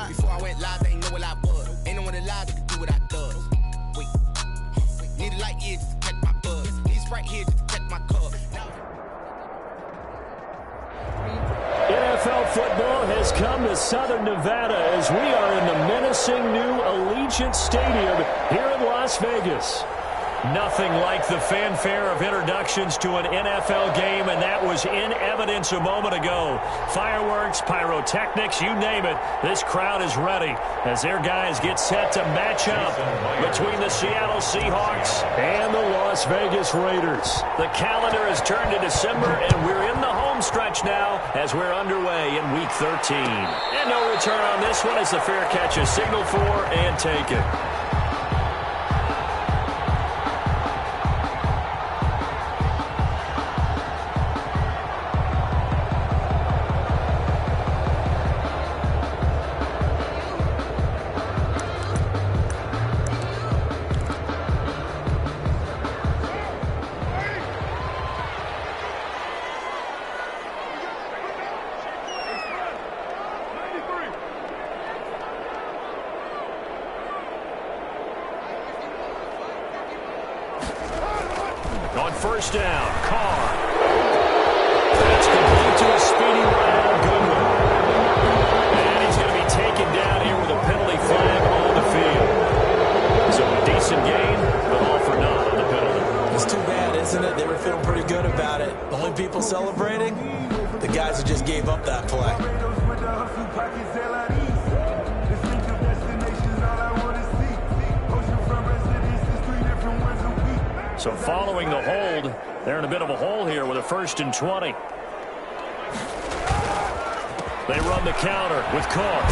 Before I went live, they ain't know what I was. Ain't no one alive that could do what I does. Wait, need a light here just to catch my buzz. Need Sprite here just to catch my cub. NFL football has come to Southern Nevada as we are in the menacing new Allegiant Stadium here in Las Vegas. Nothing like the fanfare of introductions to an NFL game, and that was in evidence a moment ago. Fireworks, pyrotechnics, you name it, this crowd is ready as their guys get set to match up between the Seattle Seahawks and the Las Vegas Raiders. The calendar has turned to December, and we're in the home stretch now as we're underway in Week 13. And no return on this one as the fair catch is signaled for and taken. On first down, Carr. That's complete to a speedy Ryan Goodwin. And he's going to be taken down here with a penalty flag on the field. So a decent gain, but all for naught on the penalty. It's too bad, isn't it? They were feeling pretty good about it. The only people celebrating, the guys who just gave up that play. So following the hold, they're in a bit of a hole here with a 1st and 20. They run the counter with Carr.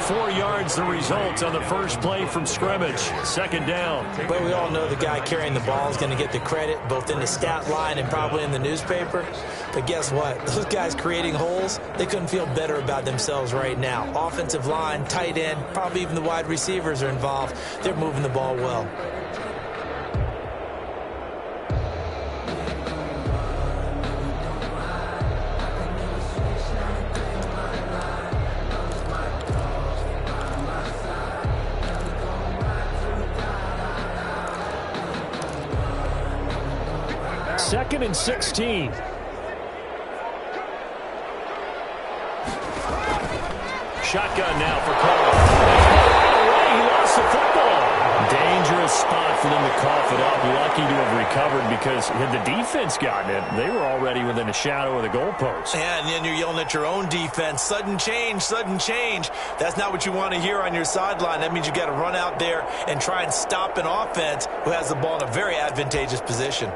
4 yards the result on the first play from scrimmage. 2nd down. But we all know the guy carrying the ball is going to get the credit both in the stat line and probably in the newspaper. But guess what? Those guys creating holes, they couldn't feel better about themselves right now. Offensive line, tight end, probably even the wide receivers are involved. They're moving the ball well. Second and 16. Shotgun now for Carr. Right away, he lost the football. Dangerous spot for them to cough it up. Lucky to have recovered because had the defense gotten it, they were already within a shadow of the goalpost. Yeah, and then you're yelling at your own defense. Sudden change, sudden change. That's not what you want to hear on your sideline. That means you got to run out there and try and stop an offense who has the ball in a very advantageous position.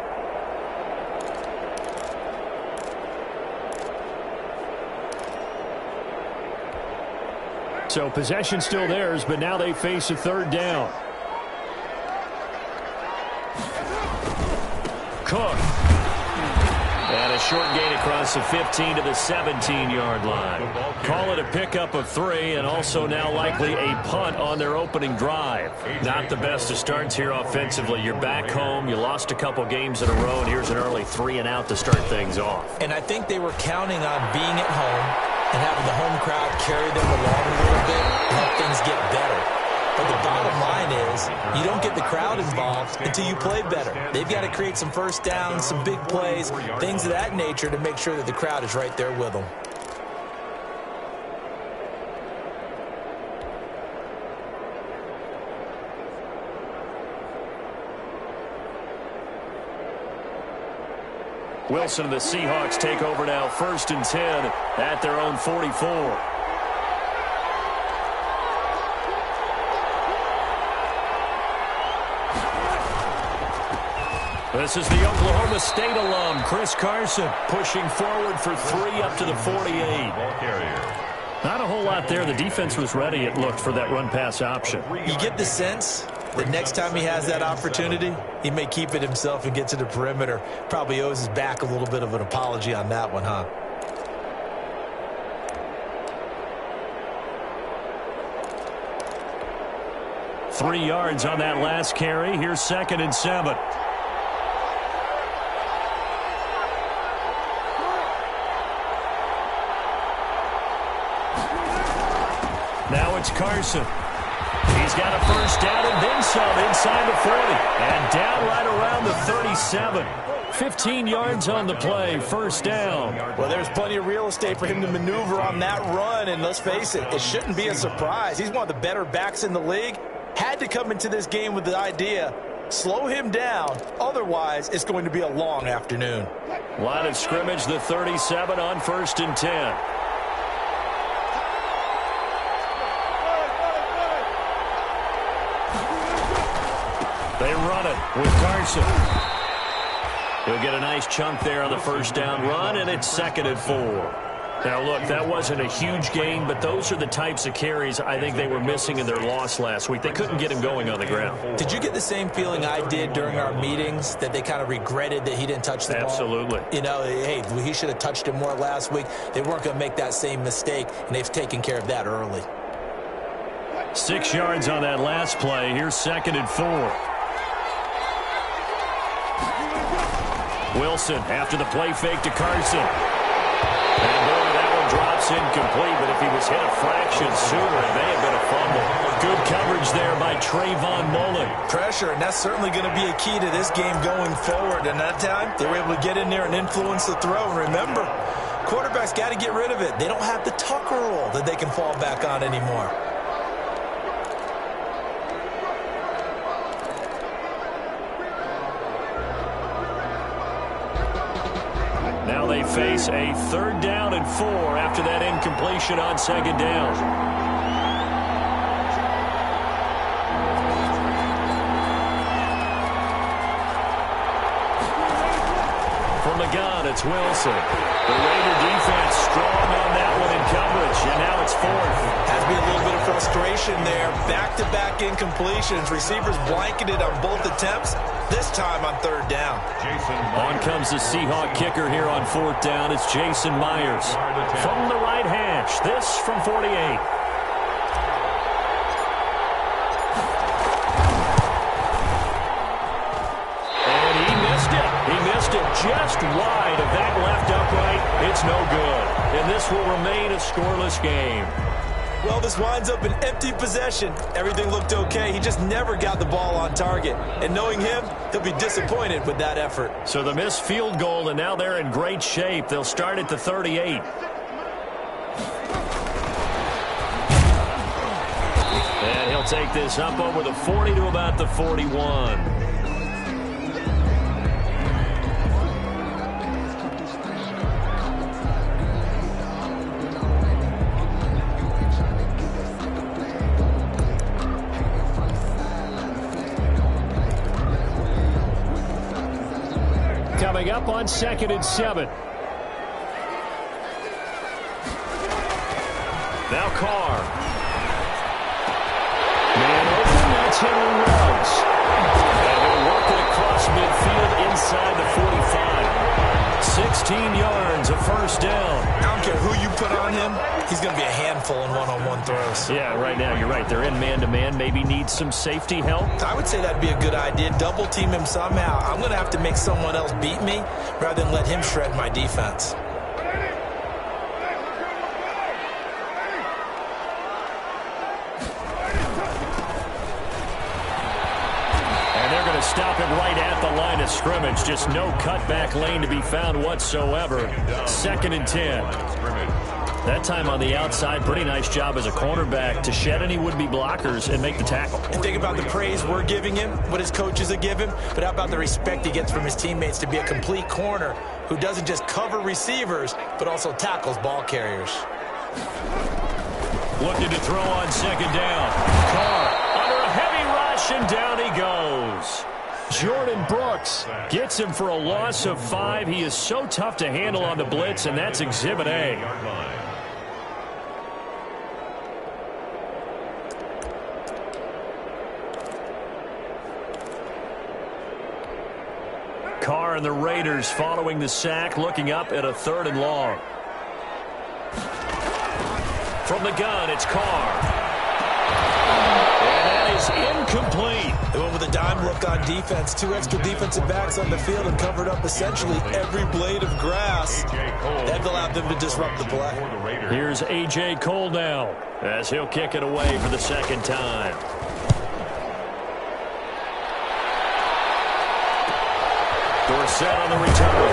So possession still theirs, but now they face a 3rd down. Cook. And a short gain across the 15 to the 17-yard line. Call it a pickup of 3 and also now likely a punt on their opening drive. Not the best of starts here offensively. You're back home. You lost a couple games in a row, and here's an early 3 and out to start things off. And I think they were counting on being at home and having the home crowd carry them along a little bit and help things get better. But the bottom line is you don't get the crowd involved until you play better. They've got to create some first downs, some big plays, things of that nature to make sure that the crowd is right there with them. Wilson and the Seahawks take over now, 1st and 10 at their own 44. This is the Oklahoma State alum, Chris Carson, pushing forward for 3 up to the 48. Not a whole lot there. The defense was ready, it looked, for that run-pass option. You get the sense that next time he has that opportunity, he may keep it himself and get to the perimeter. Probably owes his back a little bit of an apology on that one, huh? Three yards on that last carry. Here's 2nd and 7. Now it's Carson. He's got a first down and then some inside the 40. And down right around the 37. 15 yards on the play, first down. Well, there's plenty of real estate for him to maneuver on that run. And let's face it, it shouldn't be a surprise. He's one of the better backs in the league. Had to come into this game with the idea, slow him down. Otherwise, it's going to be a long afternoon. Line of scrimmage, the 37 on 1st and 10. They run it with Carson. He'll get a nice chunk there on the first down run, and it's 2nd and 4. Now, look, that wasn't a huge gain, but those are the types of carries I think they were missing in their loss last week. They couldn't get him going on the ground. Did you get the same feeling I did during our meetings, that they kind of regretted that he didn't touch the ball? Absolutely. You know, hey, he should have touched it more last week. They weren't going to make that same mistake, and they've taken care of that early. 6 yards on that last play. Here's 2nd and 4. Wilson after the play fake to Carson. And boy, that one drops incomplete, but if he was hit a fraction sooner, it may have been a fumble. Good coverage there by Trayvon Mullen. Pressure, and that's certainly going to be a key to this game going forward. And that time, they were able to get in there and influence the throw. And remember, quarterbacks got to get rid of it. They don't have the Tucker rule that they can fall back on anymore. Now they face a 3rd down and 4 after that incompletion on 2nd down. From the gun, it's Wilson. The Raider defense strong on that one in coverage, and now it's 4th. Has to be a little bit of frustration there. Back-to-back incompletions. Receivers blanketed on both attempts, this time on 3rd down. On comes the Seahawk kicker here on 4th down. It's Jason Myers. From the right hash, this from 48. And he missed it. He missed it just wide of that left upright. It's no good. And this will remain a scoreless game. Well, this winds up an empty possession. Everything looked okay. He just never got the ball on target. And knowing him, he'll be disappointed with that effort. So the missed field goal, and now they're in great shape. They'll start at the 38. And he'll take this up over the 40 to about the 41. Coming up on 2nd and 7. Now Carr. Man open, that's Henry Ruggs. And they'll work it across midfield inside the 45. 16 yards, a first down. I don't care who you put on him, he's going to be a handful in one-on-one throws. Yeah, right now, you're right. They're in man-to-man. Maybe need some safety help. I would say that'd be a good idea. Double team him somehow. I'm going to have to make someone else beat me rather than let him shred my defense. Stop him right at the line of scrimmage. Just no cutback lane to be found whatsoever. 2nd and 10. That time on the outside, pretty nice job as a cornerback to shed any would-be blockers and make the tackle. And think about the praise we're giving him, what his coaches are giving, but how about the respect he gets from his teammates to be a complete corner who doesn't just cover receivers, but also tackles ball carriers. Looking to throw on 2nd down. Carr under a heavy rush, and down he goes. Jordan Brooks gets him for a loss of 5. He is so tough to handle on the blitz, and that's Exhibit A. Carr and the Raiders following the sack, looking up at a 3rd and long. From the gun, it's Carr. And that is is incomplete. They went with a dime look on defense. 2 extra defensive backs on the field and covered up essentially every blade of grass. That allowed them to disrupt the play. Here's A.J. Cole now as he'll kick it away for the second time. Dorsett on the return.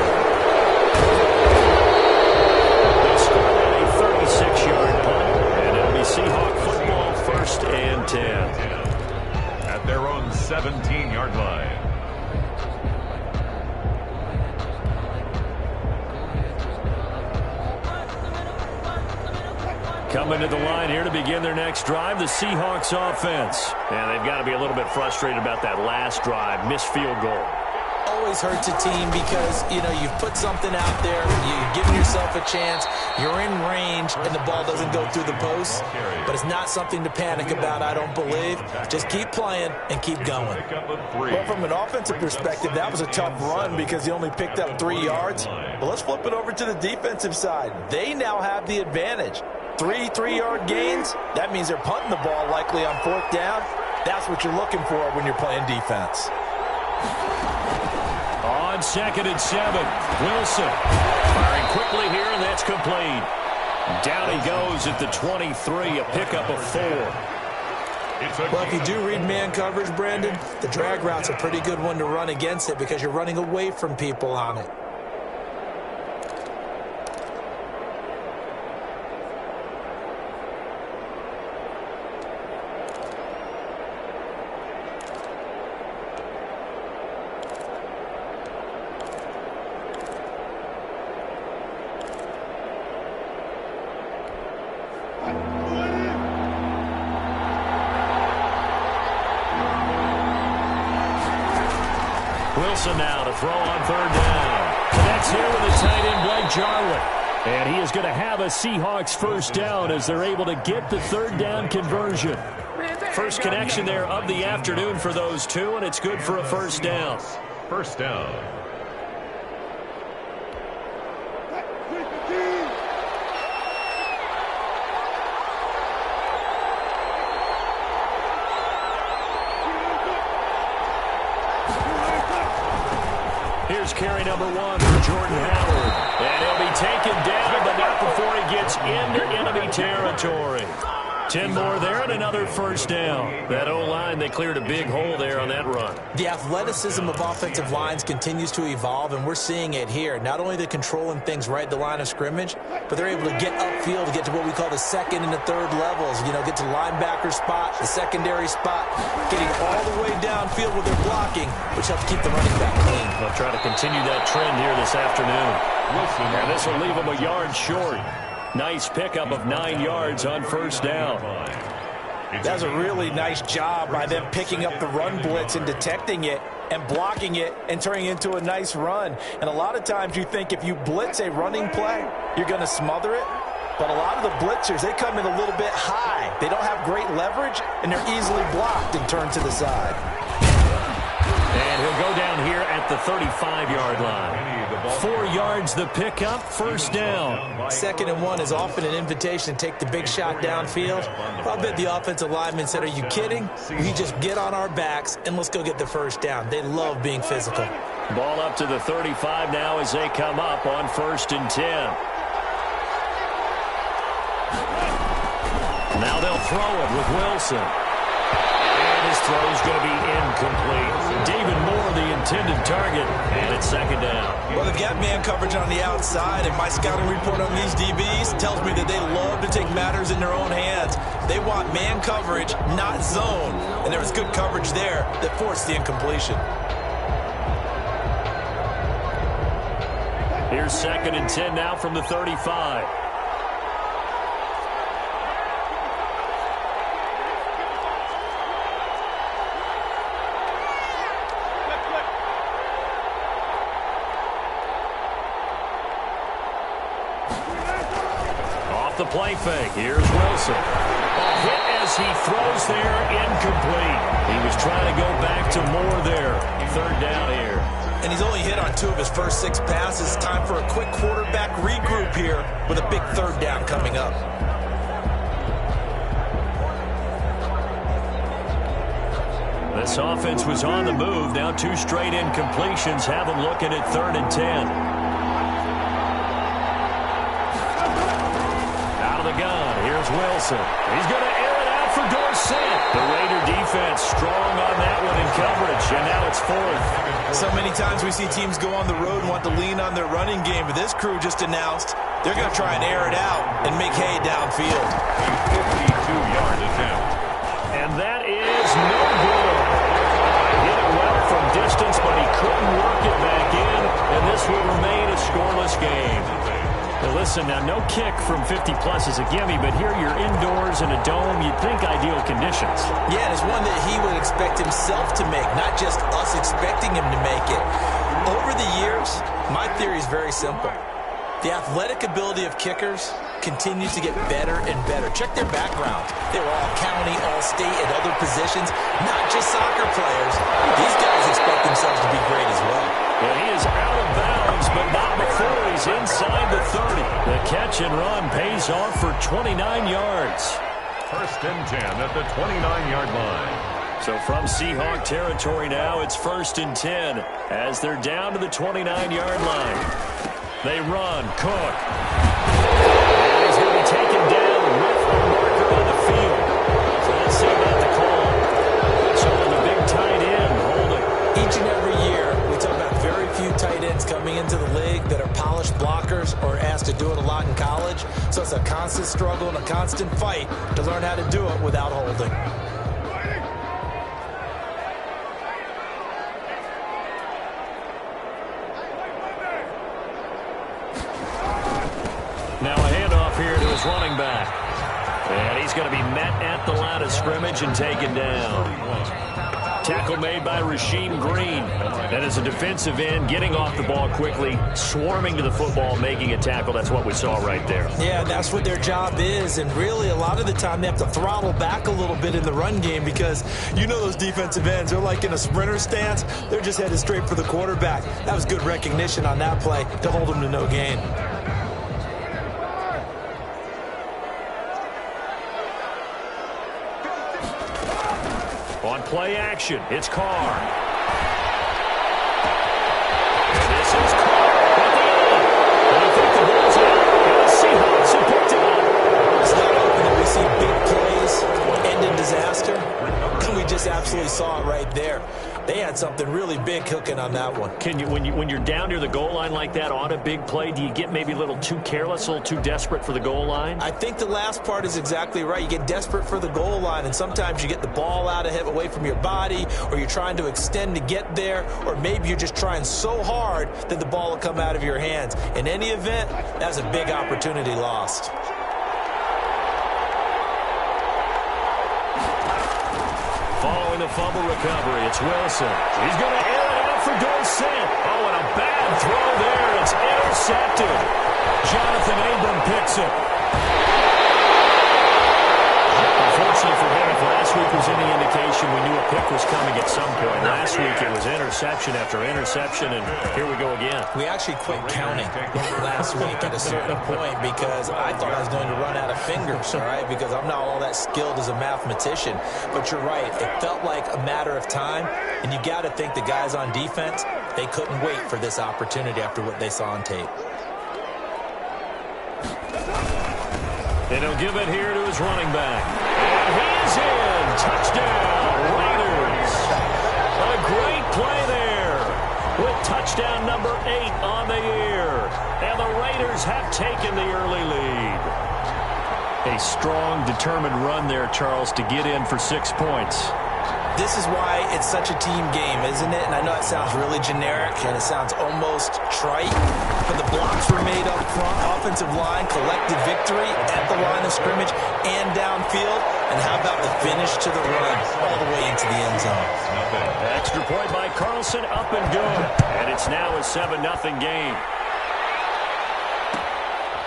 They scored on a 36-yard punt, and it'll be Seahawk football, 1st and 10. At their own 17-yard line. Coming to the line here to begin their next drive, the Seahawks offense. And they've got to be a little bit frustrated about that last drive, missed field goal. Always hurts a team because, you know, you've put something out there, you've given yourself a chance, you're in range, and the ball doesn't go through the post. But it's not something to panic about, I don't believe. Just keep playing and keep going. Well, from an offensive perspective, that was a tough run because he only picked up 3 yards. But let's flip it over to the defensive side. They now have the advantage. 3 3-yard gains, that means they're punting the ball likely on 4th down. That's what you're looking for when you're playing defense. On 2nd and 7, Wilson firing quickly here, and that's complete. Down he goes at the 23, a pickup of 4. Well, if you do read man coverage, Brandon, the drag route's a pretty good one to run against it because you're running away from people on it. Wilson now to throw on 3rd down. Connects here with a tight end, Blake Jarwin. And he is going to have a Seahawks 1st down as they're able to get the 3rd down conversion. First connection there of the afternoon for those two, and it's good for a 1st down. 1st down. Here's carry number 1 for Jordan Howard. And he'll be taken down, but not before he gets into enemy territory. 10 more there and another 1st down. That O-line, they cleared a big hole there on that run. The athleticism of offensive lines continues to evolve, and we're seeing it here. Not only the controlling things right at the line of scrimmage, but they're able to get upfield to get to what we call the 2nd and the 3rd levels. You know, get to the linebacker spot, the secondary spot, getting all the way downfield with their blocking, which helps keep the running back clean. They'll try to continue that trend here this afternoon. And this will leave them a yard short. Nice pickup of 9 yards on 1st down. That's a really nice job by them picking up the run blitz and detecting it and blocking it and turning it into a nice run. And a lot of times you think if you blitz a running play, you're going to smother it. But a lot of the blitzers, they come in a little bit high. They don't have great leverage, and they're easily blocked and turned to the side. And he'll go down here at the 35-yard line. 4 yards the pickup, 1st down. 2nd and 1 is often an invitation to take the big shot downfield. I bet the offensive lineman said, are you kidding? We just get on our backs and let's go get the 1st down. They love being physical. Ball up to the 35 now as they come up on 1st and 10. Now they'll throw it with Wilson. And his throw is going to be incomplete. David Moore, the intended target, and it's 2nd down. Well, they've got man coverage on the outside, and my scouting report on these DBs tells me that they love to take matters in their own hands. They want man coverage, not zone. And there was good coverage there that forced the incompletion. Here's 2nd and 10 now from the 35. The play fake. Here's Wilson. A hit as he throws there, incomplete. He was trying to go back to Moore there. 3rd down here. And he's only hit on 2 of his first 6 passes. Time for a quick quarterback regroup here with a big 3rd down coming up. This offense was on the move. Now 2 straight incompletions have them looking at 3rd and 10. Out of the gun. Here's Wilson. He's going to air it out for Dorsett. The Raider defense strong on that one in coverage, and now it's 4th. So many times we see teams go on the road and want to lean on their running game, but this crew just announced they're going to try and air it out and make hay downfield. A 52-yard attempt. And that is no good. Hit it well from distance, but he couldn't work it back in, and this will remain a scoreless game. Now listen, now no kick from 50-plus is a gimme, but here you're indoors in a dome. You'd think ideal conditions. Yeah, and it's one that he would expect himself to make, not just us expecting him to make it. Over the years, my theory is very simple. The athletic ability of kickers continues to get better and better. Check their background. They were all county, all state, at other positions, not just soccer players. These guys expect themselves to be great as well. And he is out of bounds, but not before he's inside the 30. The catch and run pays off for 29 yards. 1st and 10 at the 29-yard line. So from Seahawk territory now, it's 1st and 10 as they're down to the 29-yard line. They run. Cook. And he's going to be taken down with a marker on the field. So let's see about the call. So the big tight end holding. Each and every year, we talk about very few tight ends coming into the league that are polished blockers or asked to do it a lot in college. So it's a constant struggle and a constant fight to learn how to do it without holding. Now a handoff here to his running back. And he's going to be met at the line of scrimmage and taken down. Tackle made by Rasheem Green. That is a defensive end getting off the ball quickly, swarming to the football, making a tackle. That's what we saw right there. Yeah, that's what their job is. And really, a lot of the time, they have to throttle back a little bit in the run game because you know those defensive ends, they're like in a sprinter stance. They're just headed straight for the quarterback. That was good recognition on that play to hold them to no gain. On play action, it's Carr. And this is Carr at the end. And I think the ball's out. And the Seahawks have picked it up. It's not often that we see big plays end in disaster. And we just absolutely saw it right there. They had something really big cooking on that one. Can you, when you're down near the goal line like that on a big play, do you get maybe a little too careless, a little too desperate for the goal line? I think the last part is exactly right. You get desperate for the goal line, and sometimes you get the ball out of it away from your body, or you're trying to extend to get there, or maybe you're just trying so hard that the ball will come out of your hands. In any event, that's a big opportunity lost. Following the fumble recovery, it's Wilson. He's going to air it out for Dorsett. Oh, and a bad throw there. It's intercepted. Jonathan Abram picks it. Unfortunately for him, if last week was any indication, we knew a pick was coming at some point. Last week it was interception after interception, and here we go again. We actually quit counting last week at a certain point because I thought I was going to run out of fingers, all right, because I'm not all that skilled as a mathematician. But you're right. It felt like a matter of time, and you got to think the guys on defense, they couldn't wait for this opportunity after what they saw on tape. And he'll give it here to his running back. And he's in. Touchdown, Raiders. A great play there with touchdown number 8 on the year. And the Raiders have taken the early lead. A strong, determined run there, Charles, to get in for 6 points. This is why it's such a team game, isn't it? And I know it sounds really generic and it sounds almost trite, but the blocks were made up front, offensive line, collected victory at the line of scrimmage and downfield. And how about the finish to the run all the way into the end zone? Extra point by Carlson, up and good. And it's now a 7-0 game.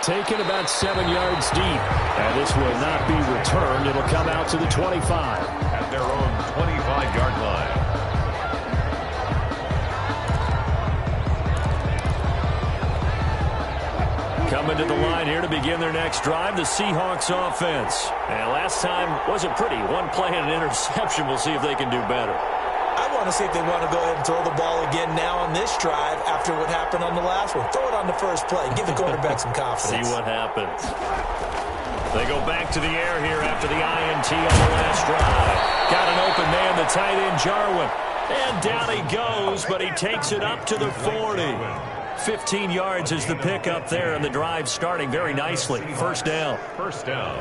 Taken about 7 yards deep. And this will not be returned. It'll come out to the 25. At their own 25-yard line. Coming to the line here to begin their next drive, the Seahawks offense. And last time wasn't pretty. One play and an interception. We'll see if they can do better. I want to see if they want to go ahead and throw the ball again now on this drive after what happened on the last one. Throw it on the first play. Give the quarterback some confidence. See what happens. They go back to the air here after the INT on the last drive. Got an open man, the tight end, Jarwin. And down he goes, but he takes it up to the 40. 15 yards is the pickup there, and the drive starting very nicely. First down. First down.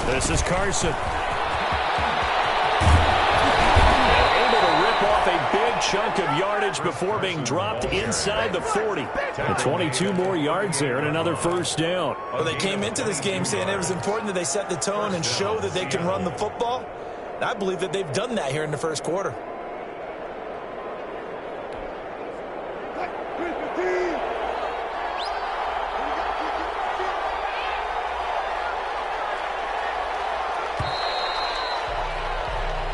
This is Carson. Able to rip off a big chunk of yardage before being dropped inside the 40. And 22 more yards there and another first down. Well, they came into this game saying it was important that they set the tone and show that they can run the football. And I believe that they've done that here in the first quarter.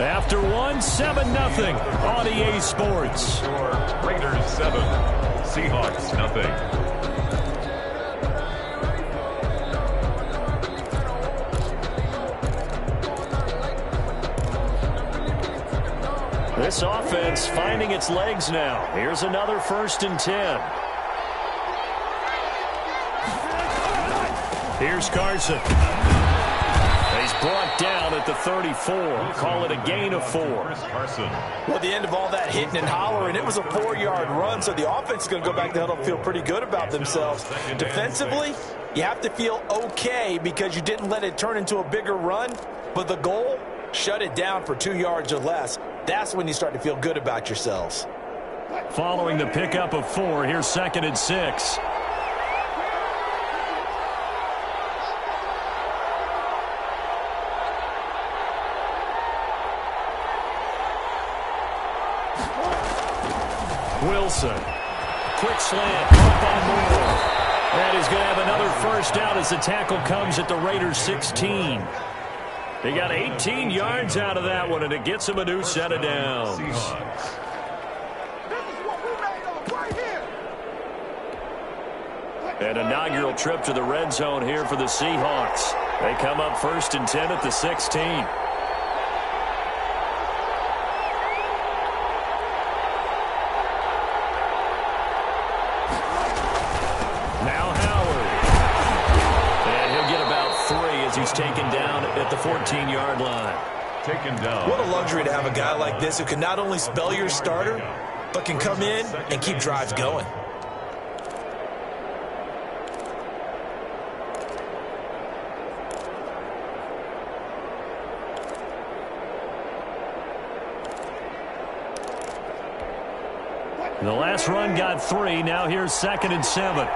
After 7-0 on EA Sports. Score Raiders 7, Seahawks nothing. This offense finding its legs now. Here's another 1st and 10. Here's Carson. He's brought down at the 34. Call it a gain of 4. Well, at the end of all that hitting and hollering, it was a 4-yard run, so the offense is going to go back to huddle and feel pretty good about themselves. Defensively, you have to feel okay because you didn't let it turn into a bigger run, but the goal, shut it down for 2 yards or less. That's when you start to feel good about yourselves. Following the pickup of 4, here's 2nd and 6. Wilson. Quick slant. Up on Moore. And he's going to have another first down as the tackle comes at the Raiders 16. They got 18 yards out of that one, and it gets him a new set of downs. An inaugural trip to the red zone here for the Seahawks. They come up 1st and 10 at the 16. He's taken down at the 14-yard line. Taken down. What a luxury to have a guy like this who can not only spell your starter, but can come in and keep drives going. The last run got 3. Now here's 2nd and 7.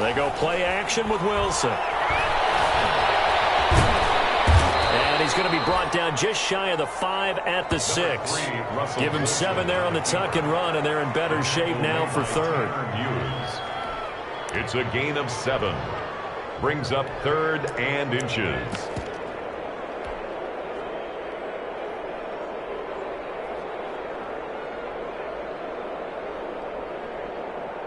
They go play action with Wilson. And he's going to be brought down just shy of the 5 at the 6. Give him 7 there on the tuck and run, and they're in better shape now for 3rd. It's a gain of 7. Brings up 3rd and inches.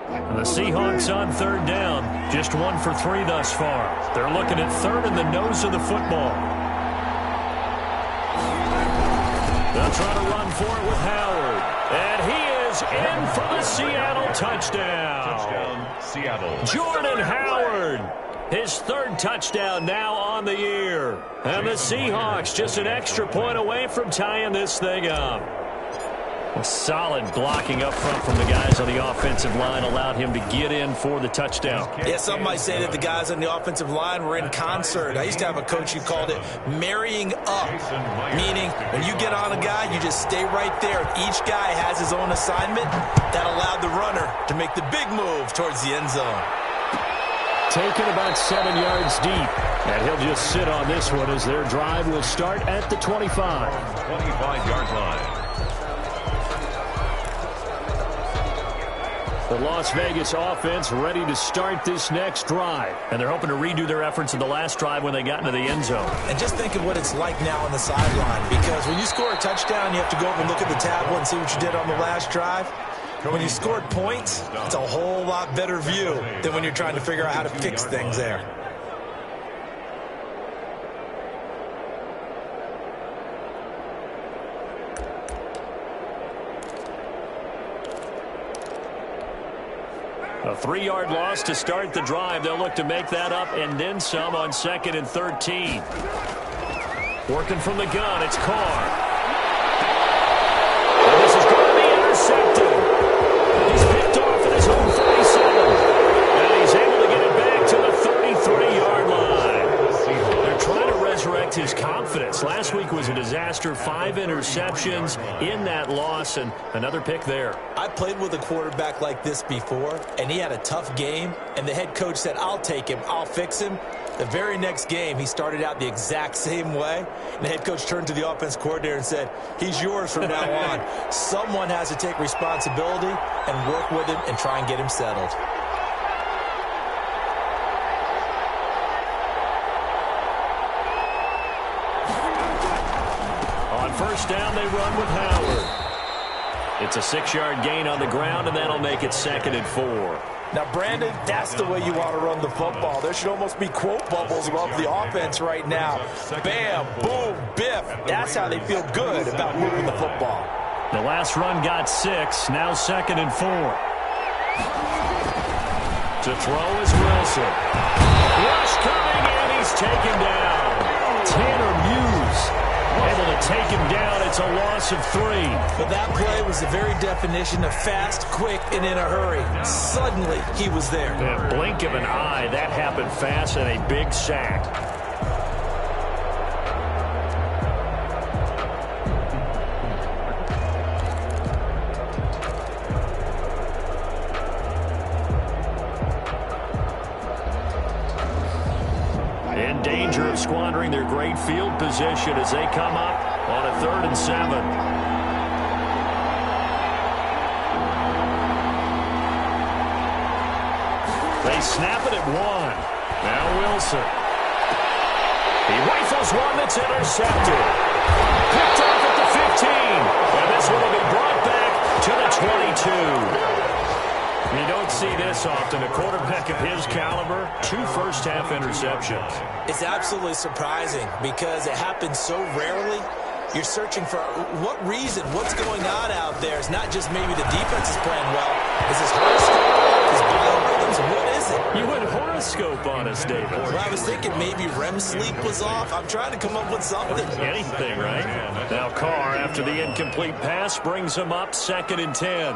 The Seahawks on 3rd down. Just 1 for 3 thus far. They're looking at 3rd in the nose of the football. They'll try to run for it with Howard. And he is in for the Seattle touchdown. Touchdown, Seattle. Jordan Howard. His 3rd touchdown now on the year. And the Seahawks just an extra point away from tying this thing up. A solid blocking up front from the guys on the offensive line allowed him to get in for the touchdown. Yeah, some might say that the guys on the offensive line were in concert. I used to have a coach who called it marrying up, meaning when you get on a guy, you just stay right there. Each guy has his own assignment that allowed the runner to make the big move towards the end zone. taken about 7 yards deep. And he'll just sit on this one as their drive will start at the 25. 25-yard line. The Las Vegas offense ready to start this next drive. And they're hoping to redo their efforts in the last drive when they got into the end zone. And just think of what it's like now on the sideline. Because when you score a touchdown, you have to go over and look at the tablet and see what you did on the last drive. And when you scored points, it's a whole lot better view than when you're trying to figure out how to fix things there. A 3-yard loss to start the drive. They'll look to make that up and then some on 2nd and 13. Working from the gun, it's Carr. And this is going to be intercepted. He's picked off at his own 37. And he's able to get it back to the 33-yard line. They're trying to resurrect his confidence. Last week was a disaster. 5 interceptions in that loss, and another pick there. I played with a quarterback like this before, and he had a tough game, and the head coach said, I'll take him, I'll fix him. The very next game, he started out the exact same way, and the head coach turned to the offense coordinator and said, he's yours from now on. Someone has to take responsibility and work with him and try and get him settled. On first down, they run with Howard. It's a 6-yard gain on the ground, and that'll make it 2nd and 4. Now, Brandon, that's the way you want to run the football. There should almost be quote bubbles above the offense right now. Bam, boom, biff. That's how they feel good about moving the football. The last run got 6, now 2nd and 4. To throw is Wilson. Rush coming, and he's taken down. Tanner Muse able to take him down. It's a loss of 3. But that play was the very definition of fast, quick, and in a hurry. Suddenly, he was there. In a blink of an eye, that happened fast, and a big sack. In danger of squandering their great field position as they come up on a 3rd and 7. They snap it at 1. Now Wilson. He rifles one that's intercepted. Picked off at the 15. And this one will be brought back to the 22. You don't see this often. A quarterback of his caliber, 2 first-half interceptions. It's absolutely surprising because it happens so rarely. You're searching for what reason, what's going on out there. It's not just maybe the defense is playing well. Is this horoscope? Is biorhythms? What is it? You went horoscope on us, David. Well, I was thinking maybe REM sleep was off. I'm trying to come up with something. Anything, right? Now Carr, after the incomplete pass, brings him up 2nd and 10.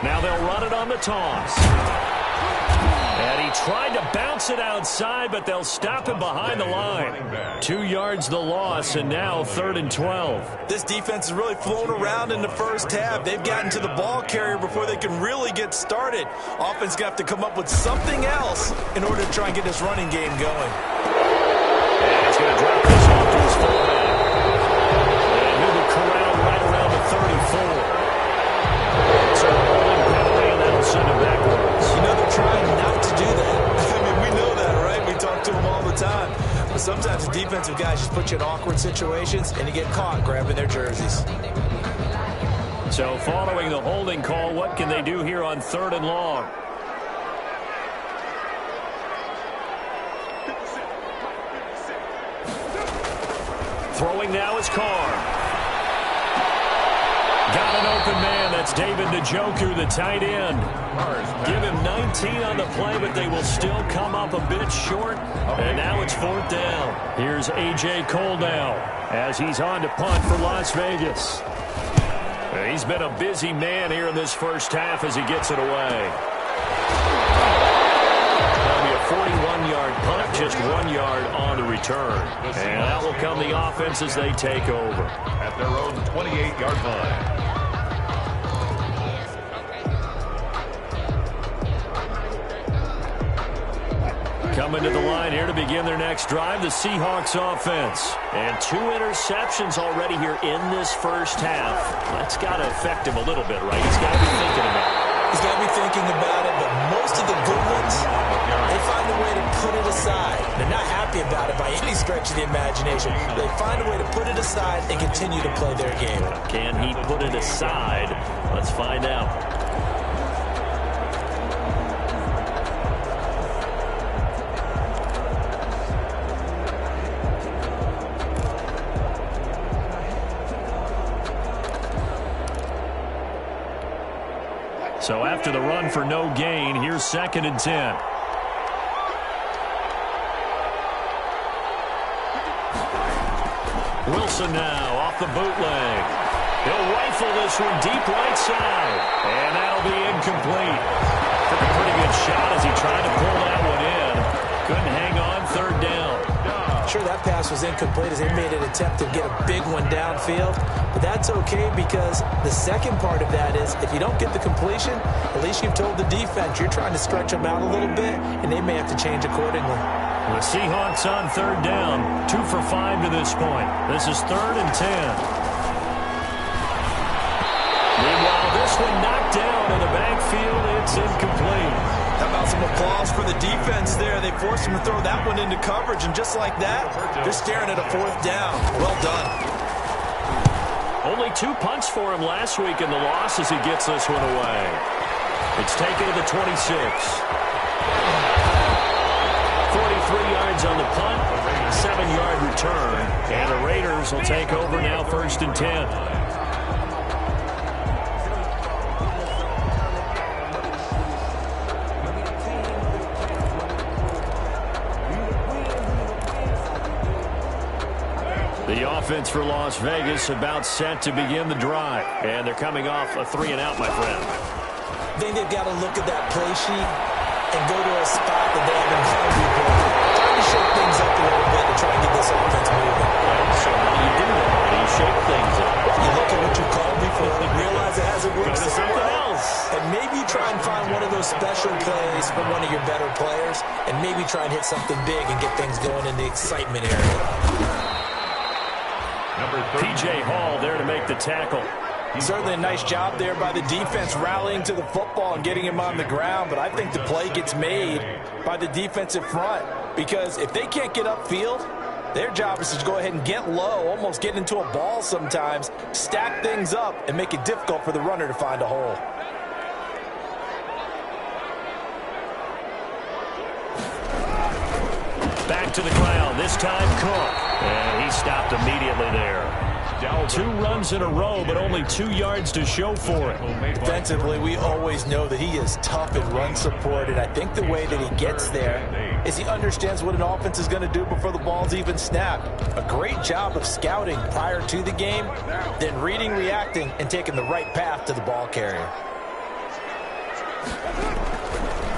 Now they'll run it on the toss. And he tried to bounce it outside, but they'll stop him behind the line. 2 yards the loss, and now 3rd and 12. This defense is really flown around in the first half. They've gotten to the ball carrier before they can really get started. Offense got to come up with something else in order to try and get this running game going. And he's going to drop this off to his fullback. And he will corral right around the 34. So a holding penalty, and that'll send him backwards. You know, they're trying not to do that. I mean, we know that, right? We talk to them all the time. But sometimes the defensive guys just put you in awkward situations, and you get caught grabbing their jerseys. So following the holding call, what can they do here on 3rd and long? Throwing now is Carr. Got an open man. That's David Njoku, the tight end. Give him 19 on the play, but they will still come up a bit short. And now it's 4th down. Here's A.J. Cole now as he's on to punt for Las Vegas. He's been a busy man here in this first half as he gets it away. That'll be a 41-yard punt, just 1 yard on the return. And that will come the offense as they take over. At their own 28-yard line. Coming to the line here to begin their next drive, the Seahawks offense. And 2 interceptions already here in this first half. That's got to affect him a little bit, right? He's got to be thinking about it. He's got to be thinking about it, but most of the good ones, they find a way to put it aside. They're not happy about it by any stretch of the imagination. They find a way to put it aside and continue to play their game. Can he put it aside? Let's find out. So after the run for no gain, here's 2nd and 10. Wilson now off the bootleg. He'll rifle this one deep right side. And that'll be incomplete. Took a pretty good shot as he tried to pull that one in. Couldn't hang on, 3rd down. Sure, that pass was incomplete as they made an attempt to get a big one downfield. But that's okay because the second part of that is if you don't get the completion, at least you've told the defense you're trying to stretch them out a little bit, and they may have to change accordingly. The Seahawks on 3rd down, 2 for 5 to this point. This is 3rd and 10. Meanwhile, this one knocked down in the backfield. It's incomplete. How about some applause for the defense there? They forced him to throw that one into coverage, and just like that, they're staring at a 4th down. Well done. Only 2 punts for him last week in the loss as he gets this one away. It's taken to the 26. 43 yards on the punt, 7-yard return, and the Raiders will take over now 1st and 10. The offense for Las Vegas about set to begin the drive. And they're coming off a 3-and-out, my friend. I think they've got to look at that play sheet and go to a spot that they haven't called before. Trying to shake things up a little bit to try and get this offense moving. So how do you do that? How do you shake things up? You look at what you called before and realize it hasn't worked Go to something else. And maybe you try and find one of those special plays from one of your better players, and maybe try and hit something big and get things going in the excitement area. P.J. Hall there to make the tackle. Certainly a nice job there by the defense rallying to the football and getting him on the ground, but I think the play gets made by the defensive front because if they can't get upfield, their job is to go ahead and get low, almost get into a ball sometimes, stack things up, and make it difficult for the runner to find a hole. Back to the ground, this time Cook. And he stopped immediately there. 2 runs in a row, but only 2 yards to show for it. Defensively, we always know that he is tough in run support, and I think the way that he gets there is he understands what an offense is going to do before the ball's even snapped. A great job of scouting prior to the game, then reading, reacting, and taking the right path to the ball carrier.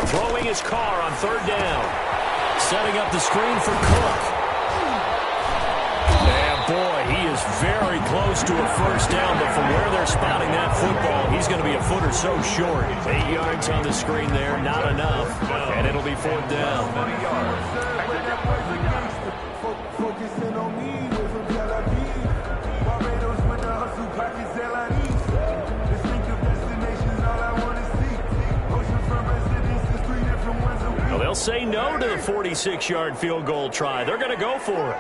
Throwing his car on 3rd down. Setting up the screen for Cook. And boy, he is very close to a 1st down, but from where they're spotting that football, he's going to be a foot or so short. 8 yards on the screen there, not enough, and it'll be 4th down. Well, they'll say no to the 46-yard field goal try. They're going to go for it.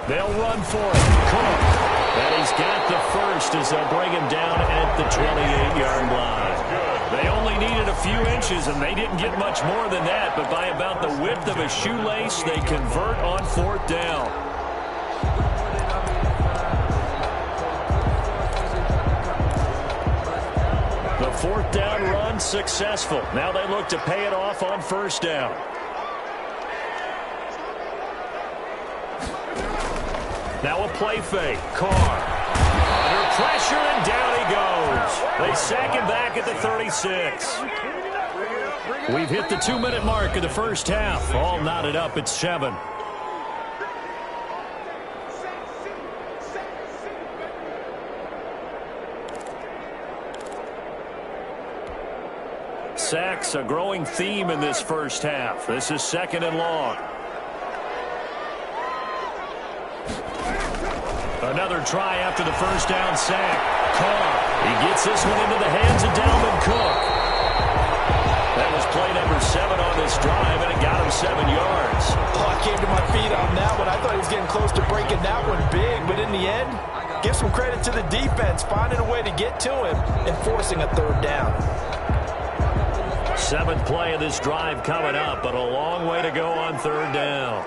They'll run for it. Cook. And he's got the first as they'll bring him down at the 28-yard line. They only needed a few inches, and they didn't get much more than that. But by about the width of a shoelace, they convert on 4th down. The 4th down run successful. Now they look to pay it off on 1st down. Now a play fake. Carr. Under pressure, and down he goes. They sack him back at the 36. We've hit the 2-minute mark of the first half. All knotted up at 7. Sacks a growing theme in this first half. This is 2nd and long. Another try after the first down sack. Carr, he gets this one into the hands of Dalvin Cook. That was play number 7 on this drive, and it got him 7 yards. Oh, I came to my feet on that one. I thought he was getting close to breaking that one big, but in the end, give some credit to the defense, finding a way to get to him and forcing a 3rd down. 7th play of this drive coming up, but a long way to go on 3rd down.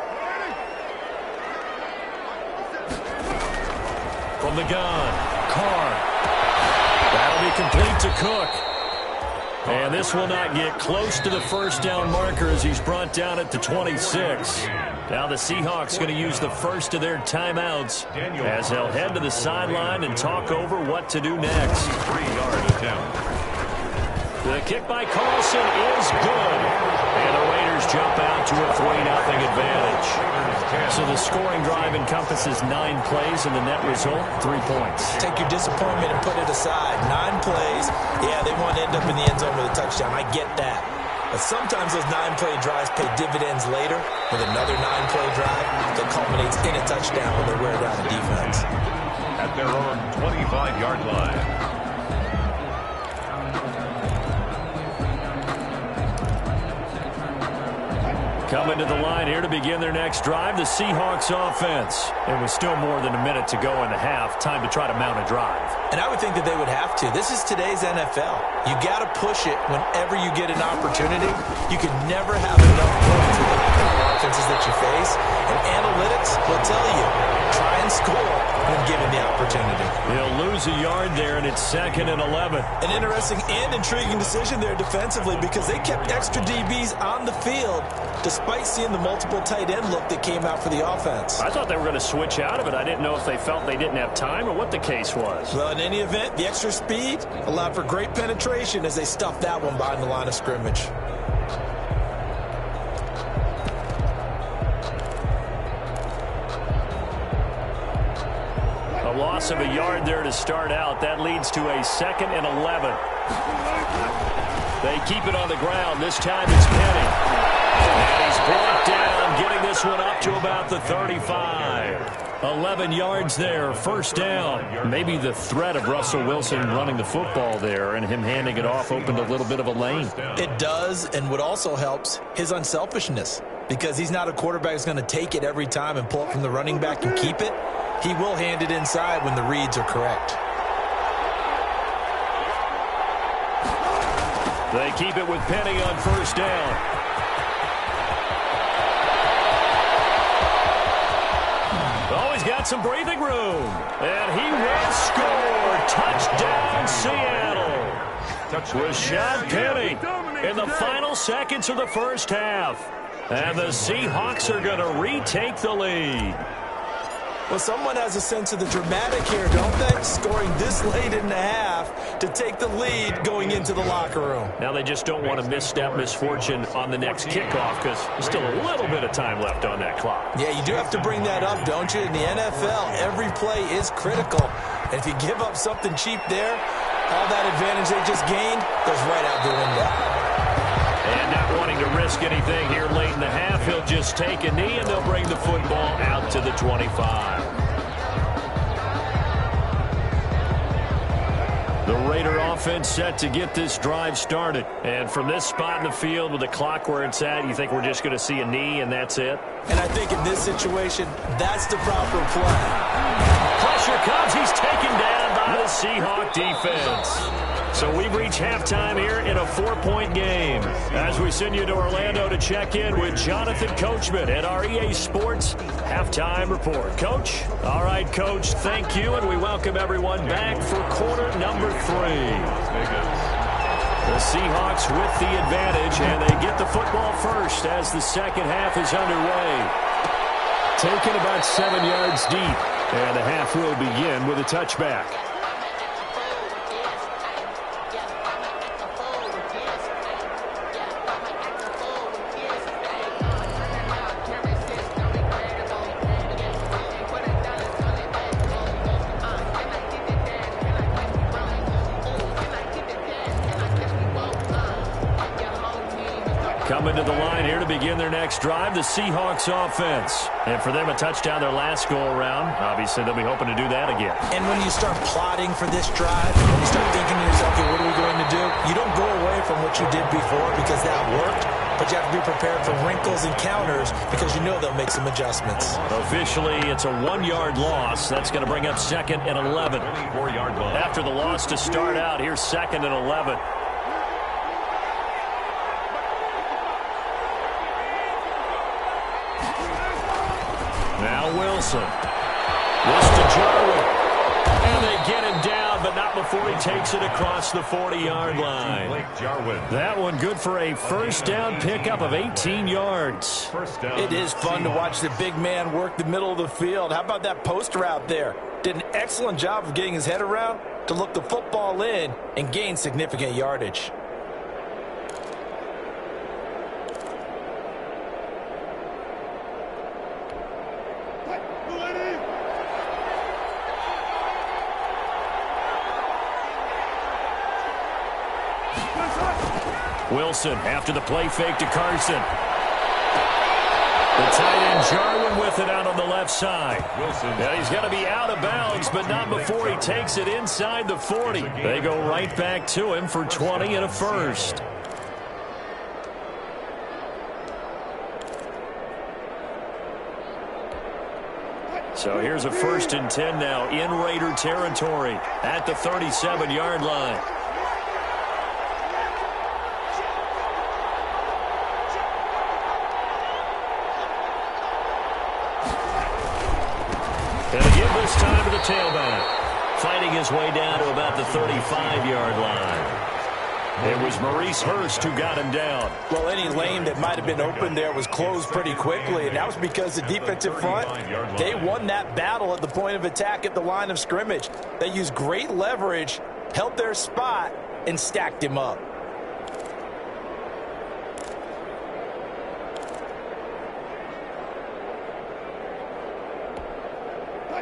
From the gun, Carr. That'll be complete to Cook. And this will not get close to the first down marker as he's brought down at the 26. Now the Seahawks going to use the first of their timeouts as they'll head to the sideline and talk over what to do next. 3-yard attempt. The kick by Carlson is good. And the Raiders jump out to a 3-0 advantage. So the scoring drive encompasses 9 plays, and the net result, 3 points. Take your disappointment and put it aside. 9 plays. Yeah, they want to end up in the end zone with a touchdown. I get that. But sometimes those 9-play drives pay dividends later with another 9-play drive that culminates in a touchdown when they wear down the defense. At their own 25-yard line. Coming to the line here to begin their next drive, the Seahawks offense. It was still more than a minute to go in the half. Time to try to mount a drive. And I would think that they would have to. This is today's NFL. You got to push it whenever you get an opportunity. You can never have enough points with the offenses that you face. And analytics will tell you, try and score when given the opportunity. He'll lose a yard there, and it's 2nd and 11. An interesting and intriguing decision there defensively because they kept extra DBs on the field despite seeing the multiple tight end look that came out for the offense. I thought they were going to switch out of it. I didn't know if they felt they didn't have time or what the case was. Well, in any event, the extra speed allowed for great penetration as they stuffed that one behind the line of scrimmage. A loss of a yard there to start out. That leads to a 2nd and 11. They keep it on the ground. This time it's Penny. And he's brought down, getting this one up to about the 35. 11 yards there, 1st down. Maybe the threat of Russell Wilson running the football there and him handing it off opened a little bit of a lane. It does, and what also helps, his unselfishness. Because he's not a quarterback who's going to take it every time and pull it from the running back and keep it. He will hand it inside when the reads are correct. They keep it with Penny on 1st down. Oh, he's got some breathing room. And he will score. Touchdown, Seattle. Rashad Penny in the final seconds of the first half. And the Seahawks are going to retake the lead. Well, someone has a sense of the dramatic here, don't they? Scoring this late in the half to take the lead going into the locker room. Now they just don't want to misstep misfortune on the next kickoff because there's still a little bit of time left on that clock. Yeah, you do have to bring that up, don't you? In the NFL, every play is critical. And if you give up something cheap there, all that advantage they just gained goes right out the window. And not wanting to risk anything here late in the half, he'll just take a knee and they'll bring the football out to the 25. The Raider offense set to get this drive started. And from this spot in the field with the clock where it's at, you think we're just going to see a knee and that's it? And I think in this situation, that's the proper play. Pressure comes. He's taken down by the Seahawk defense. So we've reached halftime here in a 4-point game. As we send you to Orlando to check in with Jonathan Coachman at our EA Sports Halftime Report. Coach? All right, Coach, thank you, and we welcome everyone back for quarter number 3. The Seahawks with the advantage, and they get the football first as the second half is underway. Taken about 7 yards deep, and the half will begin with a touchback. Coming to the line here to begin their next drive, the Seahawks offense. And for them, a touchdown their last go-around. Obviously, they'll be hoping to do that again. And when you start plotting for this drive, when you start thinking to yourself, okay, what are we going to do? You don't go away from what you did before because that worked, but you have to be prepared for wrinkles and counters because you know they'll make some adjustments. Officially, it's a 1-yard loss. That's going to bring up 2nd and 11. 4-yard loss. After the loss to start out, here's 2nd and 11. Now Wilson. This to Jarwin. And they get him down, but not before he takes it across the 40-yard line. That one good for a first down pickup of 18 yards. It is fun to watch the big man work the middle of the field. How about that post route there? Did an excellent job of getting his head around to look the football in and gain significant yardage. Wilson after the play fake to Carson. The tight end Jarwin with it out on the left side. Wilson. Yeah, he's got to be out of bounds, but not before he takes it inside the 40. They go right back to him for 20 and a first. So here's a 1st and 10 now in Raider territory at the 37-yard line. And they give this time to the tailback. Fighting his way down to about the 35-yard line. It was Maurice Hurst who got him down. Well, any lane that might have been open there was closed pretty quickly, and that was because the defensive front, they won that battle at the point of attack at the line of scrimmage. They used great leverage, held their spot, and stacked him up.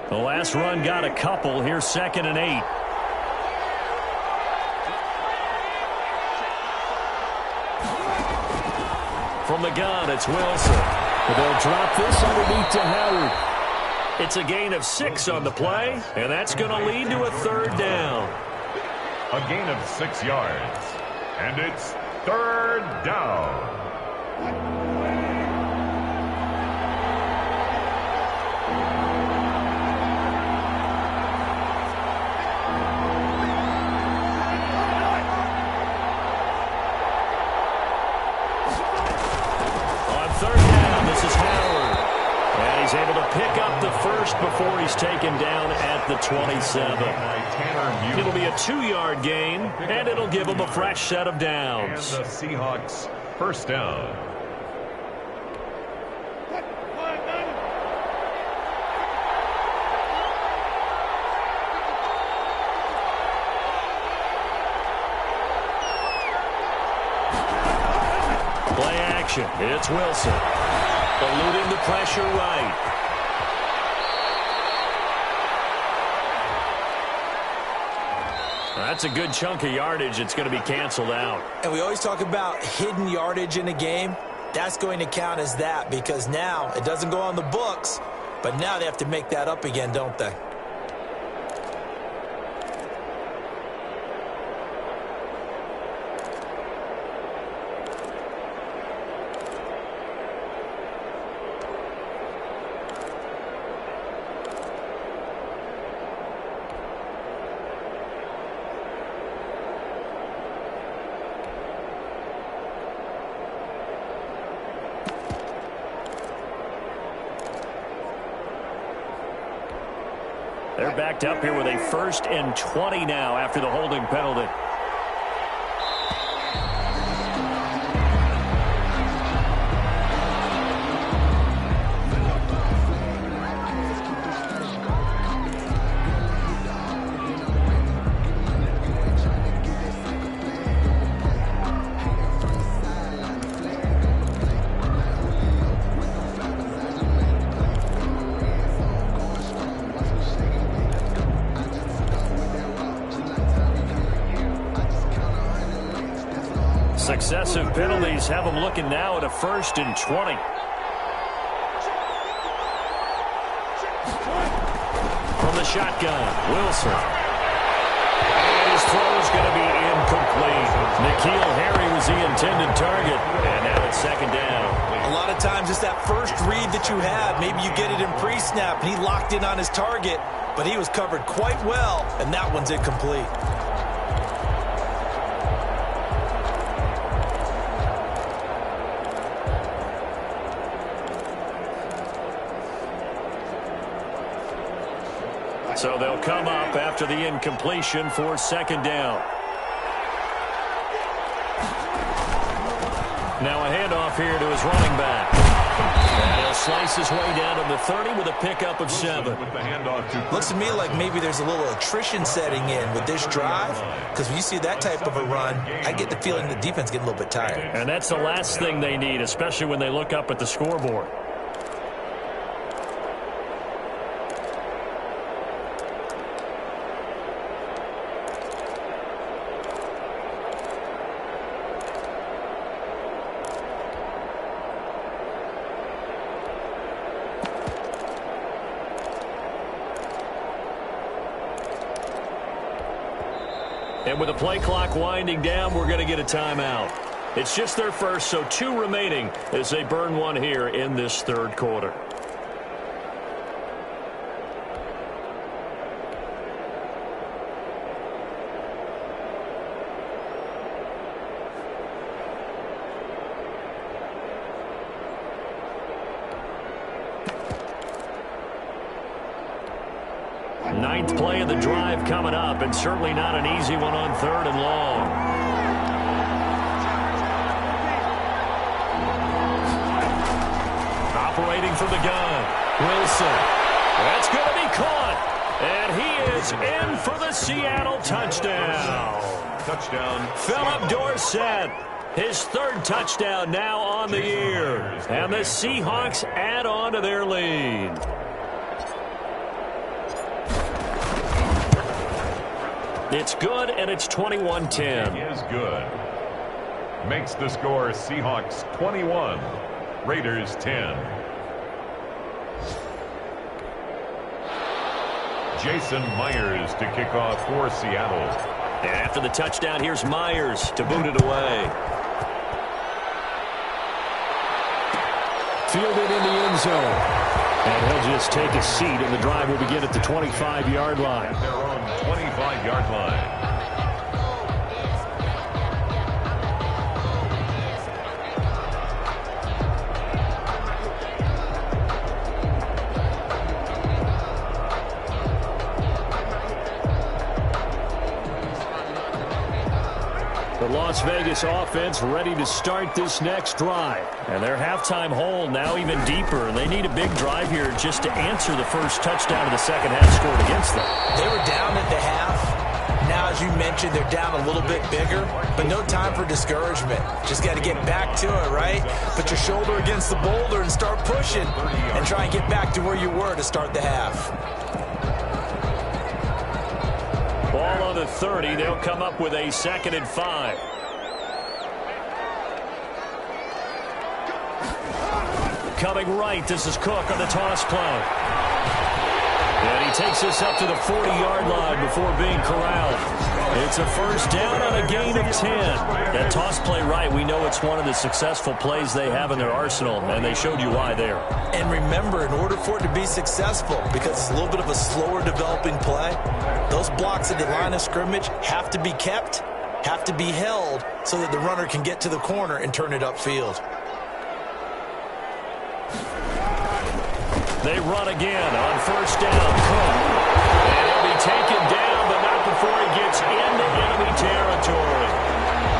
The last run got a couple. Here's 2nd and 8. From the gun, it's Wilson. But they'll drop this underneath to Howard. It's a gain of 6 on the play, and that's going to lead to a 3rd down. A gain of 6 yards. And it's 3rd down. He's able to pick up the first before he's taken down at the 27. It'll be a 2-yard gain, and it'll give him a fresh set of downs. And the Seahawks first down. Play action. It's Wilson. Eluding the pressure right. That's a good chunk of yardage. It's going to be canceled out. And we always talk about hidden yardage in a game. That's going to count as that because now it doesn't go on the books, but now they have to make that up again, don't they? They're backed up here with a 1st and 20 now after the holding penalty. Successive penalties have them looking now at a 1st and 20. From the shotgun, Wilson. And his throw is going to be incomplete. N'Keal Harry was the intended target, and now it's 2nd down. A lot of times it's that first read that you have. Maybe you get it in pre-snap, and he locked in on his target, but he was covered quite well, and that one's incomplete. So they'll come up after the incompletion for 2nd down. Now a handoff here to his running back. And he'll slice his way down to the 30 with a pickup of 7. Looks to me like maybe there's a little attrition setting in with this drive, because when you see that type of a run, I get the feeling the defense getting a little bit tired. And that's the last thing they need, especially when they look up at the scoreboard. And with the play clock winding down, we're going to get a timeout. It's just their first, so 2 remaining as they burn one here in this 3rd quarter. Ninth play of the drive coming up, and certainly not an easy one on 3rd and long. Operating from the gun, Wilson. That's going to be caught, and he is in for the Seattle touchdown. Touchdown. Philip Dorsett, his 3rd touchdown now on the year, and the Seahawks add on to their lead. It's good, and it's 21-10. He is good. Makes the score Seahawks 21, Raiders 10. Jason Myers to kick off for Seattle. And after the touchdown, here's Myers to boot it away. Fielded in the end zone. And he'll just take a seat, and the drive will begin at the 25-yard line. At their own 25-yard line. The Las Vegas offense ready to start this next drive. And their halftime hole now even deeper. And they need a big drive here just to answer the first touchdown of the second half scored against them. They were down at the half. Now, as you mentioned, they're down a little bit bigger, but no time for discouragement. Just got to get back to it, right? Put your shoulder against the boulder and start pushing and try and get back to where you were to start the half. Ball on the 30. They'll come up with a 2nd and 5. Coming right, this is Cook on the toss play. And he takes this up to the 40-yard line before being corralled. It's a 1st down on a gain of 10. That toss play right, we know it's one of the successful plays they have in their arsenal, and they showed you why there. And remember, in order for it to be successful, because it's a little bit of a slower developing play, those blocks at the line of scrimmage have to be kept, have to be held, so that the runner can get to the corner and turn it upfield. They run again on 1st down. Cook. And he'll be taken down, but not before he gets into enemy territory.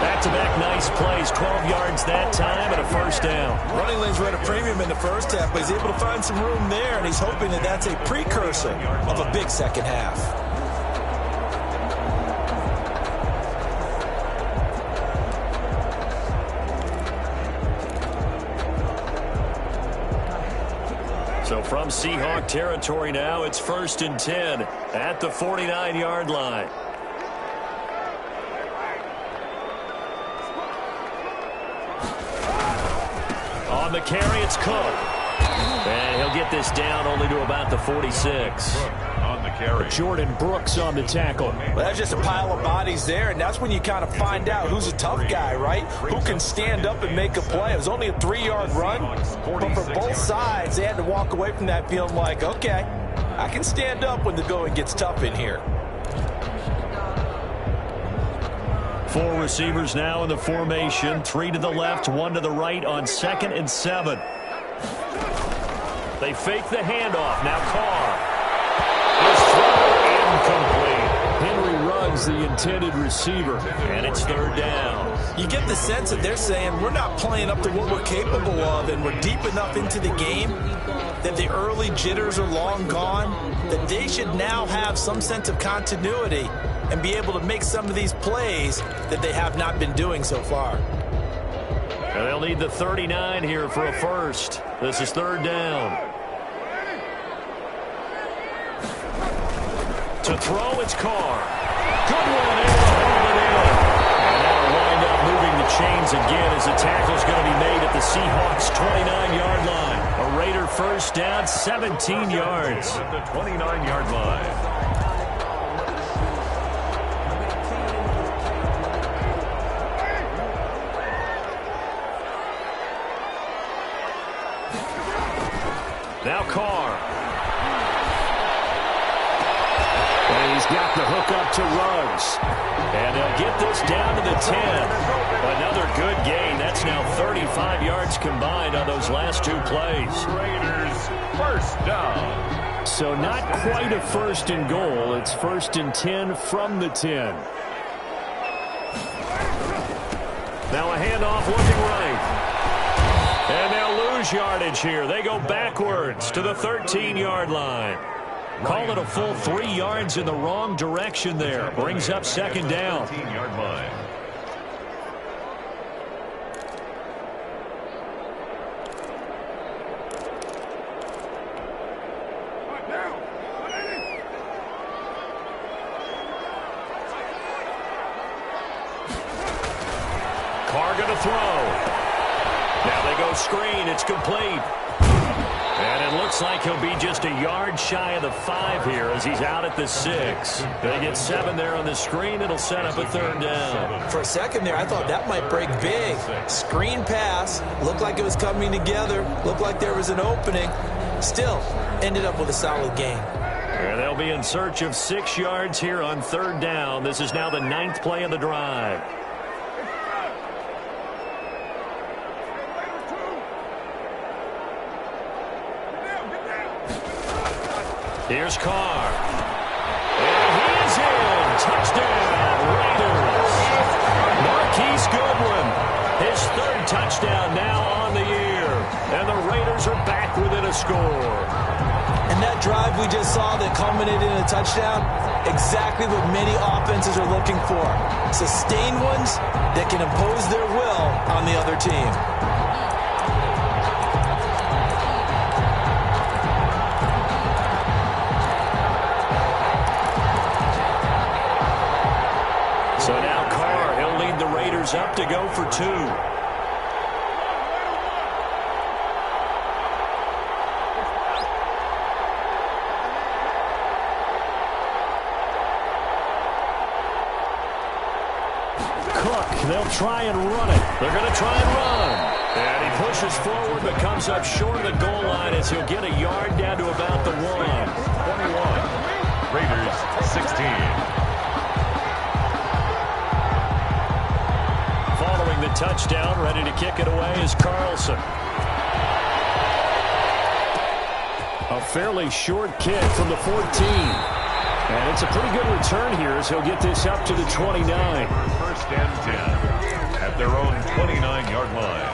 Back-to-back nice plays, 12 yards that time and a 1st down. Running lanes were at a premium in the first half, but he's able to find some room there, and he's hoping that that's a precursor of a big second half. So from Seahawk territory now, it's 1st and 10 at the 49-yard line. On the carry, it's Cook. And he'll get this down only to about the 46. On the carry. Jordan Brooks on the tackle. Well, that's just a pile of bodies there, and that's when you kind of find out who's a tough guy, right? Who can stand up and make a play. It was only a 3-yard run, but for both sides, they had to walk away from that feeling like, okay, I can stand up when the going gets tough in here. 4 receivers now in the formation. 3 to the left, 1 to the right on 2nd and 7. They fake the handoff. Now Carr. His throw incomplete. Henry Ruggs, the intended receiver, and it's 3rd down. You get the sense that they're saying we're not playing up to what we're capable of, and we're deep enough into the game that the early jitters are long gone, that they should now have some sense of continuity and be able to make some of these plays that they have not been doing so far. And they'll need the 39 here for a first. This is 3rd down. To throw, it's Carr. Good one, able to hold it in. And that'll wind up moving the chains again as the tackle's going to be made at the Seahawks' 29-yard line. A Raider first down, 17 yards. At the 29-yard line. Now Carr. And he's got the hook up to Ruggs. And they'll get this down to the 10. Another good gain. That's now 35 yards combined on those last 2 plays. Raiders first down. So not quite a 1st and goal. It's 1st and 10 from the 10. Now a handoff looking right. And they'll lose yardage here. They go backwards to the 13-yard line. Call it a full 3 yards in the wrong direction there. Brings up 2nd down. 13-yard line. Carr going to throw. Now they go screen. It's complete. And it looks like he'll be just a yard shy of the 5 here as he's out at the 6. They get 7 there on the screen. It'll set up a 3rd down. For a second there, I thought that might break big. Screen pass. Looked like it was coming together. Looked like there was an opening. Still, ended up with a solid gain. And they'll be in search of 6 yards here on 3rd down. This is now the 9th play of the drive. Here's Carr. And he is in. Touchdown, Raiders. Marquise Goodwin, his 3rd touchdown now on the year. And the Raiders are back within a score. And that drive we just saw that culminated in a touchdown, exactly what many offenses are looking for. Sustained ones that can impose their will on the other team. So now Carr, he'll lead the Raiders up to go for 2. Cook, they'll try and run it. They're going to try and run. And he pushes forward but comes up short of the goal line as he'll get a yard down to about the 1. 21. Raiders 16. The touchdown, ready to kick it away is Carlson. A fairly short kick from the 14. And it's a pretty good return here as he'll get this up to the 29. 1st and 10 at their own 29-yard line.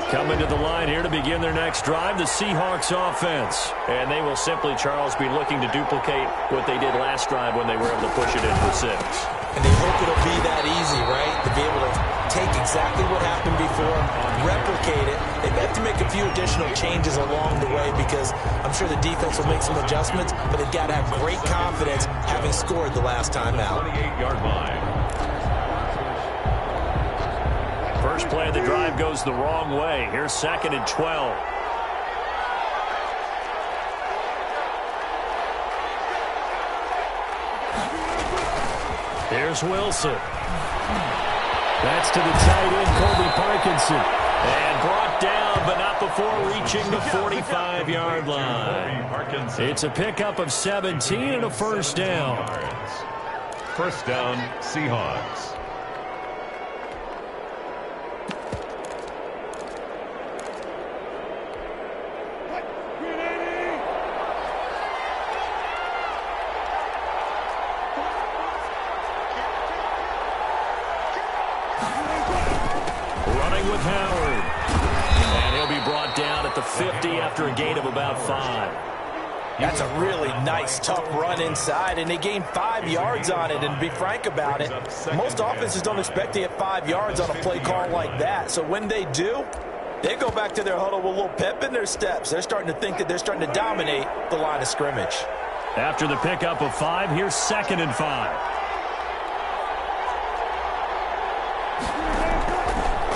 Coming to the line here to begin their next drive, the Seahawks offense. And they will simply, Charles, be looking to duplicate what they did last drive when they were able to push it in for 6. And they hope it'll be that easy, right? To be able to take exactly what happened before, replicate it. They have to make a few additional changes along the way because I'm sure the defense will make some adjustments, but they've got to have great confidence having scored the last time out. 28-yard line. First play of the drive goes the wrong way. Here's 2nd and 12. Here's Wilson. That's to the tight end, Colby Parkinson. And brought down, but not before reaching the 45-yard line. It's a pickup of 17 and a first down. First down, Seahawks. Running with Howard. And he'll be brought down at the 50 after a gain of about 5. That's a really nice, tough run inside, and they gained 5 yards on it. And to be frank about it, most offenses don't expect to get 5 yards on a play call like that. So when they do, they go back to their huddle with a little pep in their steps. They're starting to think that they're starting to dominate the line of scrimmage. After the pickup of 5, here's 2nd and 5.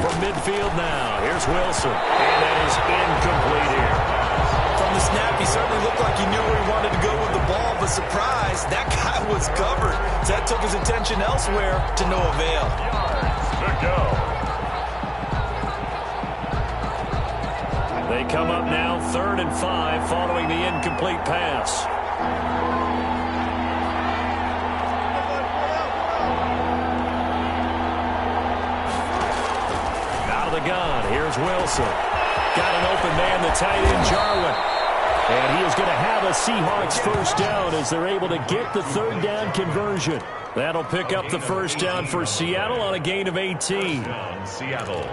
From midfield now, here's Wilson. And that is incomplete here. From the snap, he certainly looked like he knew where he wanted to go with the ball, but surprise, that guy was covered. So that took his attention elsewhere to no avail. Yards to go. They come up now 3rd and 5 following the incomplete pass. Out of the gun, here's Wilson. Got an open man, the tight end, Jarwin. And he is going to have a Seahawks first down as they're able to get the 3rd down conversion. That'll pick up the first down for Seattle on a gain of 18. Down, Seattle.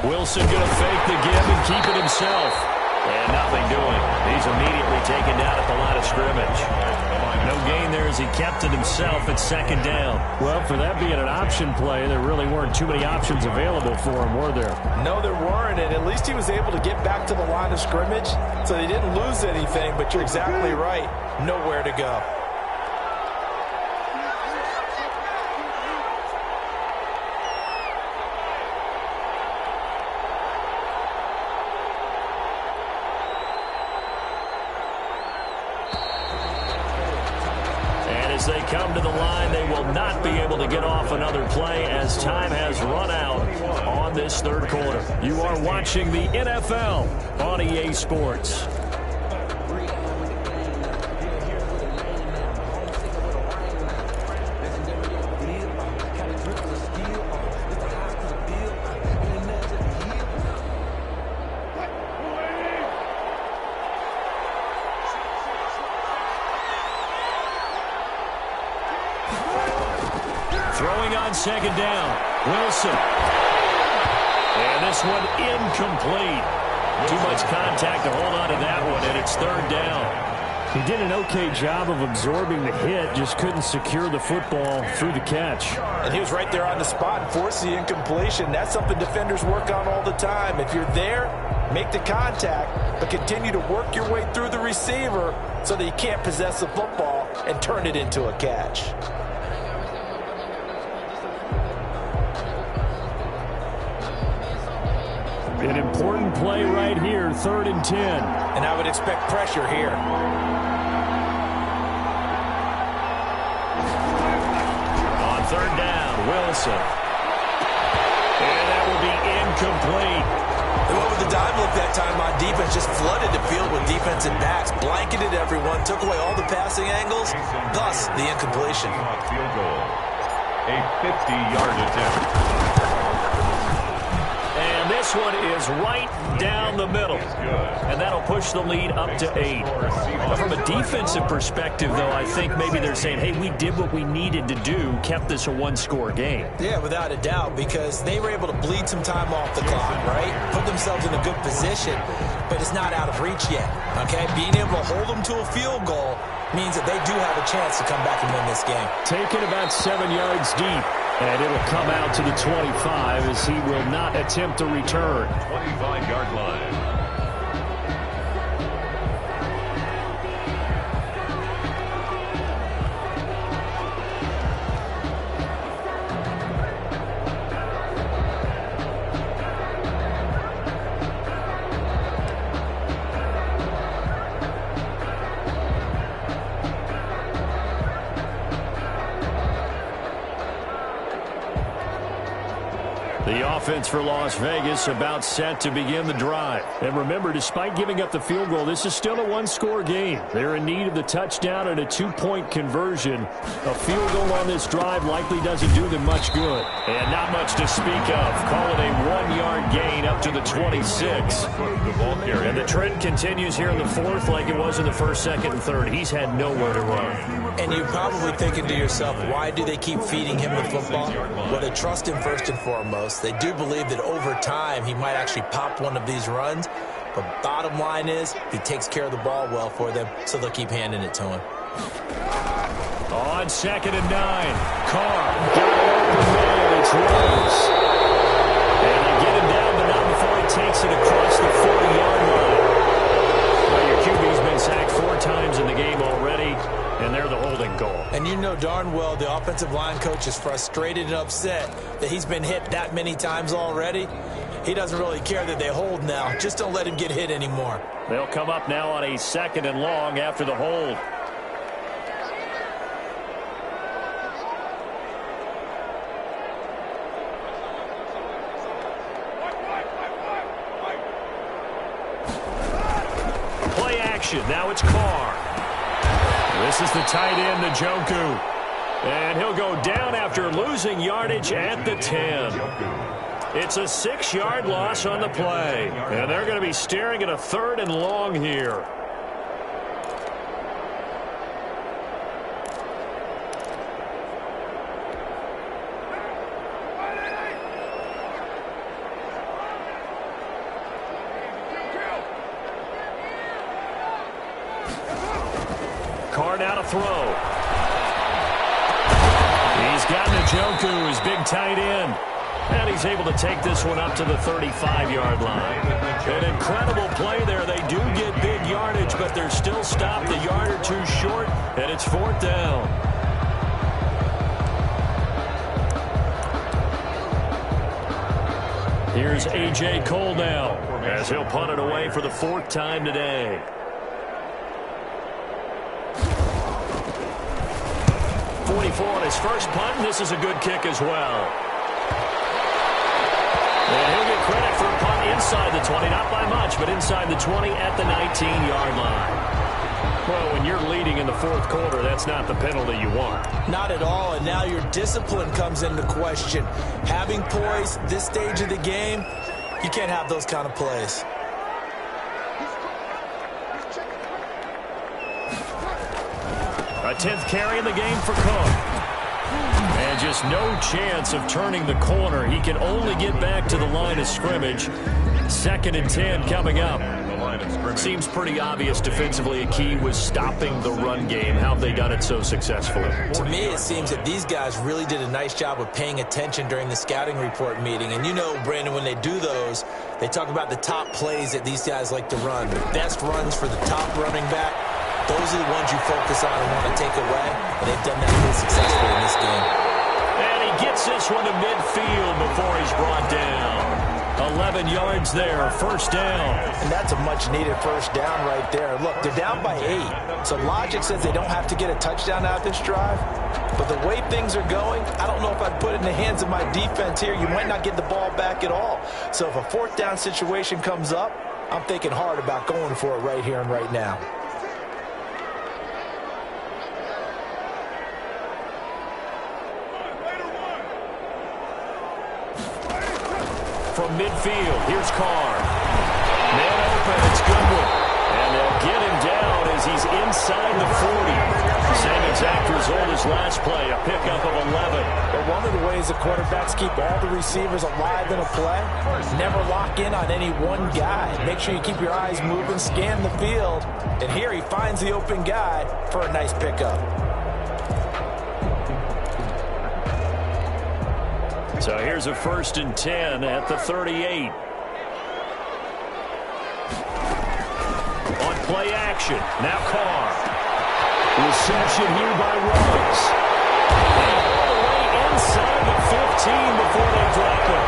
Wilson going to fake the give and keep it himself. And nothing doing. He's immediately taken down at the line of scrimmage. No gain there as he kept it himself at 2nd down. Well, for that being an option play, there really weren't too many options available for him, were there? No, there weren't, and at least he was able to get back to the line of scrimmage, so they didn't lose anything, but you're exactly right. Nowhere to go. As they come to the line, they will not be able to get off another play as time has run out on this 3rd quarter. You are watching the NFL on EA Sports. Throwing on 2nd down, Wilson. And this one incomplete. Too much contact to hold on to that one, and it's 3rd down. He did an okay job of absorbing the hit, just couldn't secure the football through the catch. And he was right there on the spot and forced the incompletion. That's something defenders work on all the time. If you're there, make the contact, but continue to work your way through the receiver so that you can't possess the football and turn it into a catch. An important play right here, 3rd and 10. And I would expect pressure here. On 3rd down, Wilson. And that will be incomplete. They went with the dive look that time on defense, just flooded the field with defensive backs, blanketed everyone, took away all the passing angles, thus the incompletion. Field goal. A 50-yard attempt. And And this one is right down the middle. And that'll push the lead up to 8. But from a defensive perspective, though, I think maybe they're saying, hey, we did what we needed to do, kept this a one-score game. Yeah, without a doubt, because they were able to bleed some time off the clock, right? Put themselves in a good position, but it's not out of reach yet, okay? Being able to hold them to a field goal means that they do have a chance to come back and win this game. Taken about 7 yards deep, and it'll come out to the 25 as he will not attempt to return. 25-yard line. The offense for Las Vegas about set to begin the drive. And remember, despite giving up the field goal, this is still a one-score game. They're in need of the touchdown and a two-point conversion. A field goal on this drive likely doesn't do them much good. And not much to speak of. Call it a 1-yard gain up to the 26. And the trend continues here in the fourth like it was in the first, second, and third. He's had nowhere to run. And you're probably thinking to yourself, why do they keep feeding him the football? Well, they trust him first and foremost. They do believe that over time he might actually pop one of these runs. But bottom line is he takes care of the ball well for them, so they'll keep handing it to him. On 2nd and 9, Carr got it open man. It's Rose. And they get him down, but not before he takes it across the 40-yard line. Well, your QB's been sacked 4 times in the game already, and they're the holding goal. And you know darn well the offensive line coach is frustrated and upset that he's been hit that many times already. He doesn't really care that they hold now. Just don't let him get hit anymore. They'll come up now on a 2nd and long after the hold. Play action. Now it's Carr. This is the tight end, Njoku. And he'll go down after losing yardage at the 10. It's a 6-yard loss on the play. And they're going to be staring at a 3rd and long here. Carr now to throw. He's got Njoku, his big tight end. And he's able to take this one up to the 35-yard line. An incredible play there. They do get big yardage, but they're still stopped a yard or two short, and it's 4th down. Here's A.J. Cole now, as he'll punt it away for the 4th time today. On his first punt, and this is a good kick as well. And he'll get credit for a punt inside the 20, not by much, but inside the 20 at the 19-yard line. Well, when you're leading in the 4th quarter, that's not the penalty you want. Not at all, and now your discipline comes into question. Having poise this stage of the game, you can't have those kind of plays. A 10th carry in the game for Cook. And just no chance of turning the corner. He can only get back to the line of scrimmage. 2nd and 10 coming up. Seems pretty obvious defensively a key was stopping the run game. How have they done it so successfully? To me, it seems that these guys really did a nice job of paying attention during the scouting report meeting. And you know, Brandon, when they do those, they talk about the top plays that these guys like to run. The best runs for the top running back. Those are the ones you focus on and want to take away, and they've done that pretty successfully in this game. And he gets this one to midfield before he's brought down. 11 yards there, 1st down. And that's a much-needed 1st down right there. Look, they're down by 8, so logic says they don't have to get a touchdown out of this drive. But the way things are going, I don't know if I'd put it in the hands of my defense here. You might not get the ball back at all. So if a 4th down situation comes up, I'm thinking hard about going for it right here and right now. from midfield. Here's Carr. Man open. It's Goodwin. And they'll get him down as he's inside the 40. Same exact result as last play, a pickup of 11. But one of the ways the quarterbacks keep all the receivers alive in a play, never lock in on any one guy. Make sure you keep your eyes moving, scan the field. And here he finds the open guy for a nice pickup. So here's a 1st and 10 at the 38. On play action. Now Carr. Reception here by Ruggs. All the way inside the 15 before they drop it.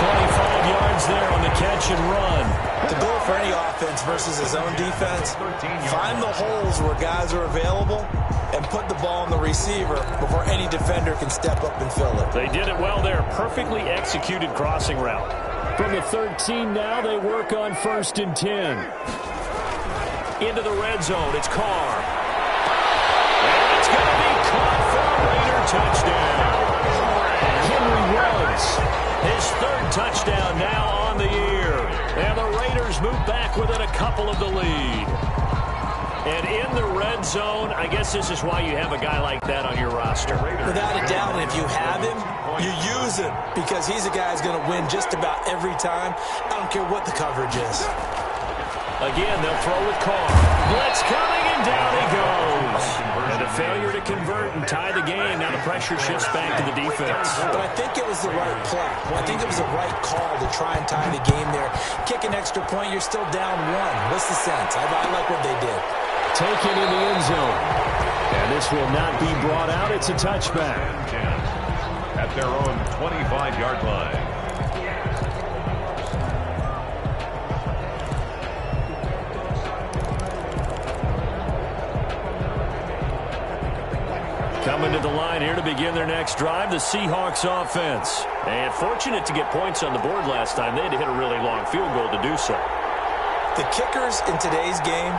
25 yards there on the catch and run. The goal for any offense versus his own defense, find the holes where guys are available and put the ball on the receiver before any defender can step up and fill it. They did it well there. Perfectly executed crossing route. From the 13 now, they work on 1st and 10. Into the red zone. It's Carr. And it's going to be caught for a Raider touchdown. Henry Ruggs, his 3rd touchdown now on the year. And the Raiders move back within a couple of the lead. And in the red zone, I guess this is why you have a guy like that on your roster. Without a doubt, and if you have him, you use him because he's a guy who's going to win just about every time. I don't care what the coverage is. Again, they'll throw with Carr. Blitz coming, and down he goes. And a failure to convert and tie the game. Now the pressure shifts back to the defense. But I think it was the right play. I think it was the right call to try and tie the game there. Kick an extra point, you're still down 1. What's the sense? I like what they did. Taken in the end zone. And this will not be brought out. It's a touchback. At their own 25-yard line. Coming to the line here to begin their next drive, the Seahawks offense. And fortunate to get points on the board last time. They had to hit a really long field goal to do so. The kickers in today's game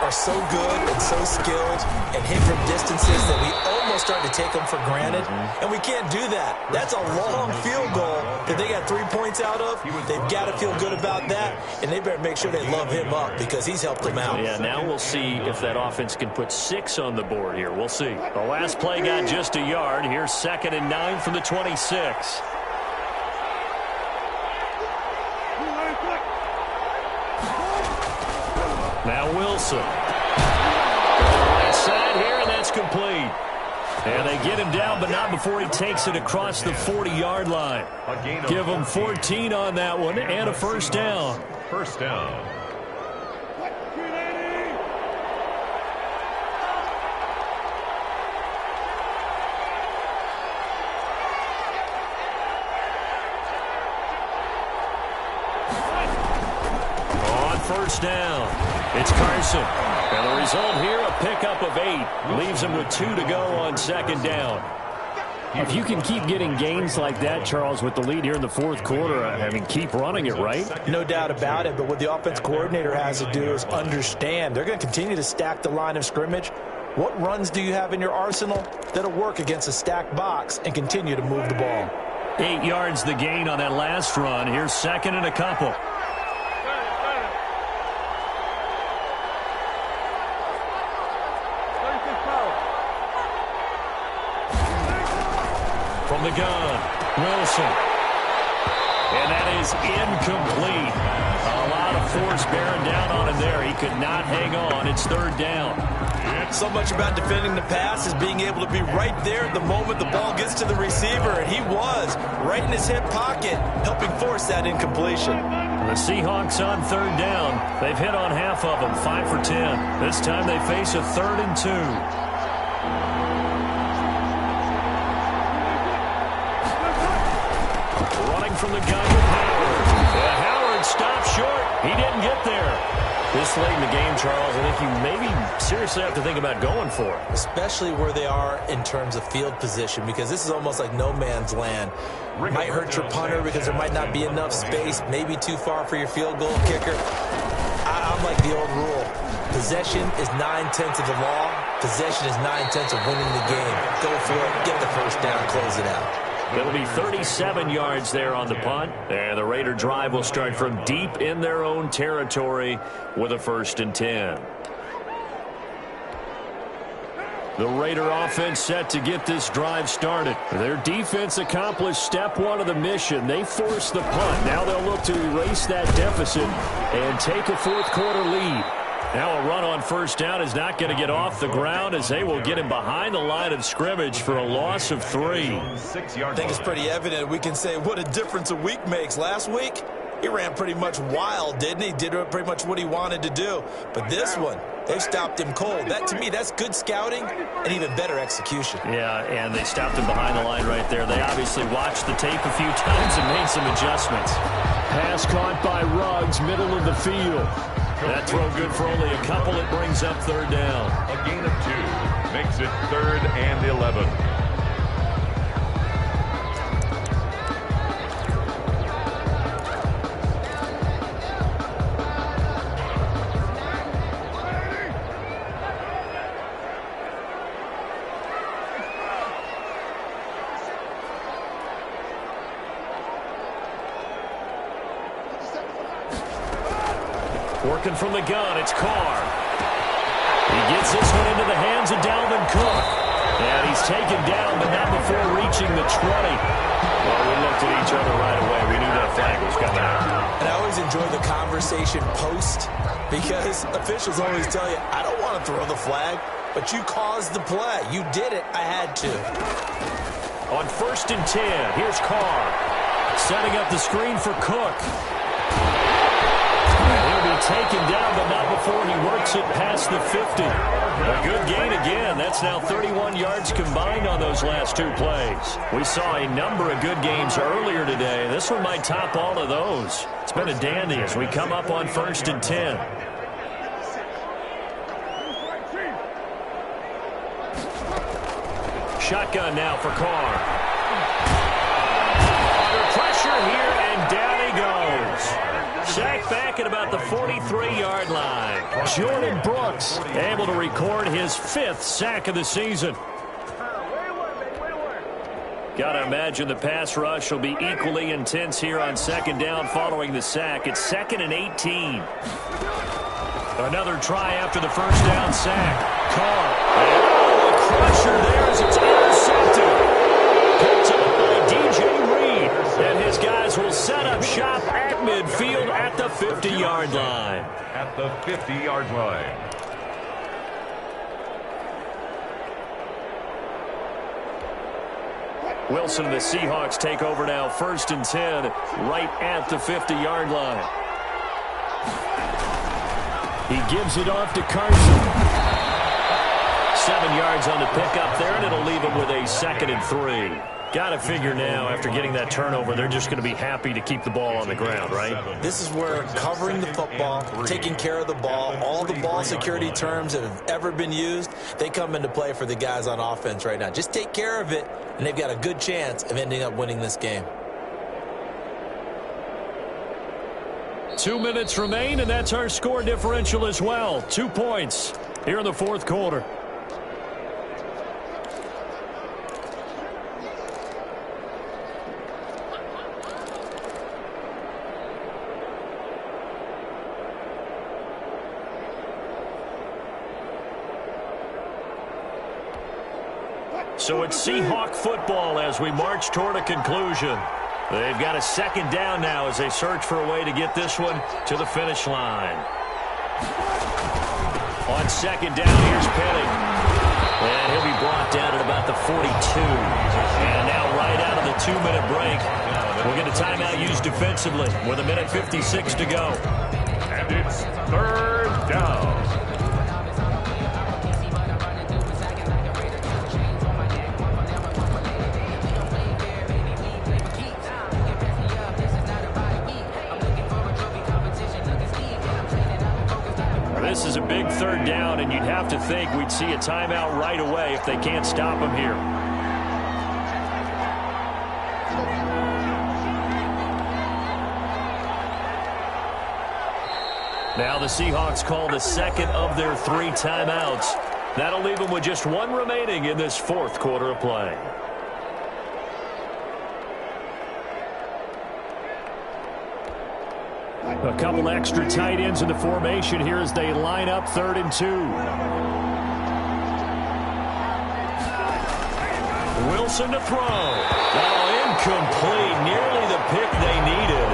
are so good and so skilled and hit from distances that we almost start to take them for granted. And we can't do that. That's a long field goal that they got 3 points out of. They've got to feel good about that, and they better make sure they love him up because he's helped them out. Yeah, now we'll see if that offense can put 6 on the board here. We'll see. The last play got just a yard. Here's 2nd and 9 from the 26. Now Wilson. Right side here, and that's complete. And they get him down, but not before he takes it across the 40-yard line. Give him 14 on that one and a 1st down. 1st down. On 1st down, it's Carson. And the result here, a pickup of 8. Leaves him with 2 to go on 2nd down. If you can keep getting gains like that, Charles, with the lead here in the 4th quarter, I mean, keep running it, right? No doubt about it, but what the offense coordinator has to do is understand. They're going to continue to stack the line of scrimmage. What runs do you have in your arsenal that'll work against a stacked box and continue to move the ball? 8 yards the gain on that last run. Here's 2nd and a couple. From the gun, Wilson. And that is incomplete. A lot of force bearing down on him there. He could not hang on. It's 3rd down. So much about defending the pass is being able to be right there at the moment the ball gets to the receiver, and he was right in his hip pocket, helping force that incompletion. The Seahawks on 3rd down. They've hit on half of them, 5 for 10. This time they face a 3rd and 2. From the gun with Howard. Howard stopped short. He didn't get there. This late in the game, Charles, I think you maybe seriously have to think about going for it. Especially where they are in terms of field position, because this is almost like no man's land. Might hurt your punter because there might not be enough space, maybe too far for your field goal kicker. I'm like the old rule. Possession is 9/10 of the law. Possession is 9/10 of winning the game. Go for it. Get the 1st down. Close it out. It'll be 37 yards there on the punt. And the Raider drive will start from deep in their own territory with a 1st and 10. The Raider offense set to get this drive started. Their defense accomplished step 1 of the mission. They forced the punt. Now they'll look to erase that deficit and take a 4th quarter lead. Now a run on 1st down is not going to get off the ground as they will get him behind the line of scrimmage for a loss of 3. I think it's pretty evident. We can say what a difference a week makes. Last week, he ran pretty much wild, didn't he? Did pretty much what he wanted to do. But this one, they stopped him cold. That, to me, that's good scouting and even better execution. Yeah, and they stopped him behind the line right there. They obviously watched the tape a few times and made some adjustments. Pass caught by Ruggs, middle of the field. That throw good for only a couple. It brings up 3rd down. A gain of 2 makes it 3rd and 11. Working from the gun, it's Carr. He gets this one into the hands of Dalvin Cook. And he's taken down, but not before reaching the 20. Well, we looked at each other right away. We knew that flag was coming out. And I always enjoy the conversation post because officials always tell you, I don't want to throw the flag, but you caused the play. You did it. I had to. On 1st and 10, here's Carr. Setting up the screen for Cook. He'll be taken down, but not before he works it past the 50. A good gain again. That's now 31 yards combined on those last 2 plays. We saw a number of good games earlier today. This one might top all of those. It's been a dandy as we come up on 1st and 10. Shotgun now for Carr. Under pressure here, and down he goes. Sacked back at about the 43-yard line. Jordan Brooks able to record his 5th sack of the season. Got to imagine the pass rush will be equally intense here on 2nd down following the sack. It's 2nd and 18. Another try after the 1st down sack. Carr. Pressure there as it's intercepted. Picked up by DJ Reed. And his guys will set up shop at midfield at the 50-yard line. At the 50-yard line. Wilson and the Seahawks take over now. 1st and 10 right at the 50-yard line. He gives it off to Carson. 7 yards on the pickup there, and it'll leave him with a 2nd and 3. Got to figure now, after getting that turnover, they're just going to be happy to keep the ball on the ground, right? This is where covering the football, taking care of the ball, all the ball security terms that have ever been used, they come into play for the guys on offense right now. Just take care of it, and they've got a good chance of ending up winning this game. 2 minutes remain, and that's our score differential as well. 2 points here in the 4th quarter. So it's Seahawk football as we march toward a conclusion. They've got a 2nd down now as they search for a way to get this one to the finish line. On 2nd down, here's Penning. And he'll be brought down at about the 42. And now right out of the 2-minute break, we'll get a timeout used defensively with 1:56 to go. And it's 3rd down. This is a big 3rd down, and you'd have to think we'd see a timeout right away if they can't stop him here. Now the Seahawks call the 2nd of their 3 timeouts. That'll leave them with just 1 remaining in this 4th quarter of play. A couple extra tight ends in the formation here as they line up 3rd and 2. Wilson to throw. Oh, incomplete. Nearly the pick they needed.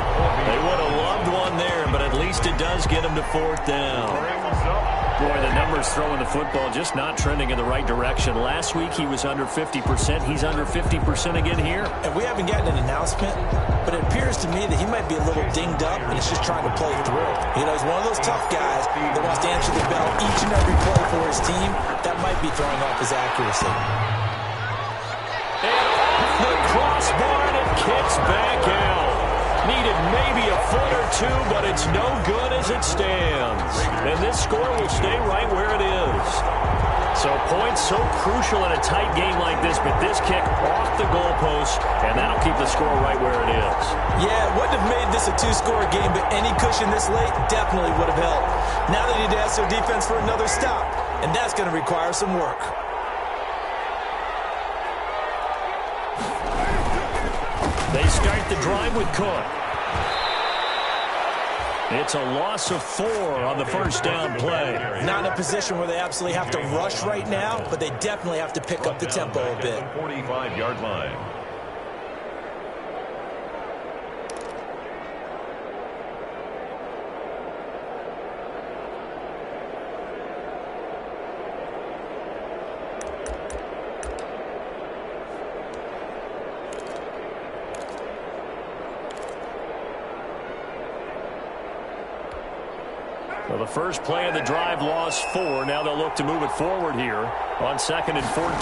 They would have loved one there, but at least it does get them to 4th down. Boy, the numbers throwing the football just not trending in the right direction. Last week he was under 50%. He's under 50% again here. And we haven't gotten an announcement, but it appears to me that he might be a little dinged up and he's just trying to play through. You know, he's one of those tough guys that wants to answer the bell each and every play for his team. That might be throwing off his accuracy. And off the crossbar, and it kicks back out. Needed maybe a foot or two, but it's no good as it stands. And this score will stay right where it is. So points so crucial in a tight game like this, but this kick off the goalpost, and that'll keep the score right where it is. Yeah, it wouldn't have made this a 2-score game, but any cushion this late definitely would have helped. Now they need to ask their defense for another stop, and that's going to require some work. They start the drive with Cook. It's a loss of 4 on the first down play. Not in a position where they absolutely have to rush right now, but they definitely have to pick up the tempo a bit. 45-yard line. Well, the first play of the drive lost 4. Now they'll look to move it forward here on 2nd and 14.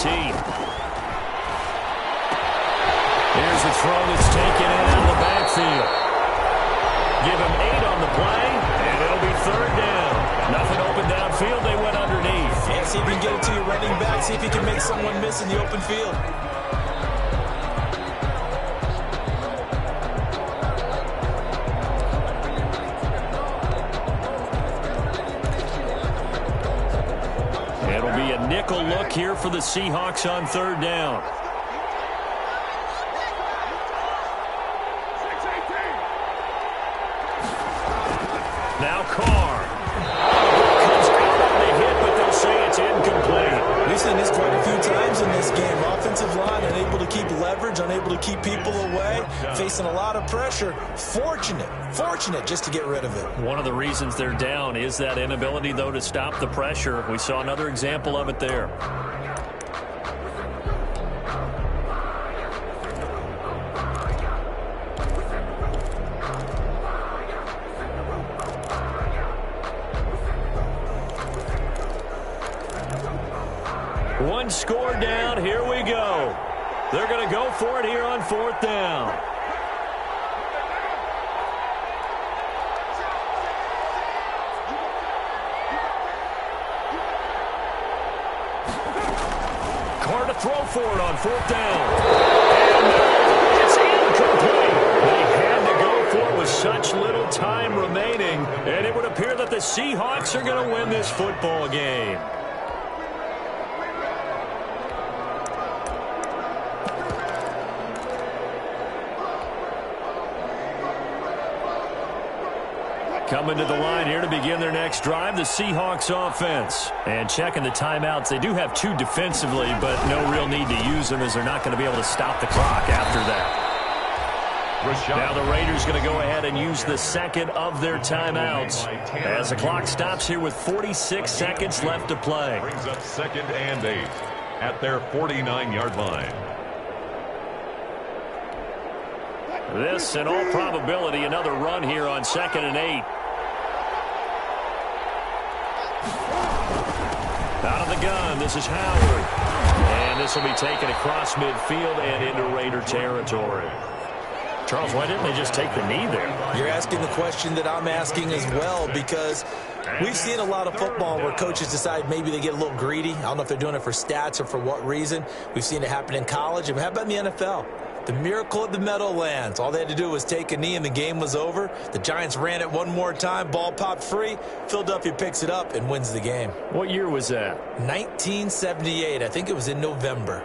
Here's the throw that's taken in out of the backfield. Give him 8 on the play, and it'll be 3rd down. Nothing open downfield. They went underneath. Yeah, see if you can get it to your running back. See if you can make someone miss in the open field. Nickel look here for the Seahawks on 3rd down. Now Carr. Comes out on the hit, but they'll say it's incomplete. We've seen this quite a few times in this game. Offensive line unable to keep leverage, unable to keep people away, facing a lot of pressure. Fortunate just to get rid of it. One of the reasons they're down is that inability, though, to stop the pressure. We saw another example of it there. One score down. Here we go. They're going to go for it here on 4th down. Carr to throw for it on 4th down. And it's incomplete. They had to go for it with such little time remaining, and it would appear that the Seahawks are going to win this football game. Coming to the line here to begin their next drive, the Seahawks offense. And checking the timeouts, they do have 2 defensively, but no real need to use them as they're not going to be able to stop the clock after that. Now the Raiders going to go ahead and use the 2nd of their timeouts as the clock stops here with 46 seconds left to play. Brings up 2nd and 8 at their 49-yard line. This, in all probability, another run here on 2nd and 8. Out of the gun, this is Howard. And this will be taken across midfield and into Raider territory. Charles, why didn't they just take the knee there? You're asking the question that I'm asking as well, because we've seen a lot of football where coaches decide maybe they get a little greedy. I don't know if they're doing it for stats or for what reason. We've seen it happen in college. And how about in the NFL? The miracle of the Meadowlands. All they had to do was take a knee and the game was over. The Giants ran it one more time. Ball popped free. Philadelphia picks it up and wins the game. What year was that? 1978. I think it was in November.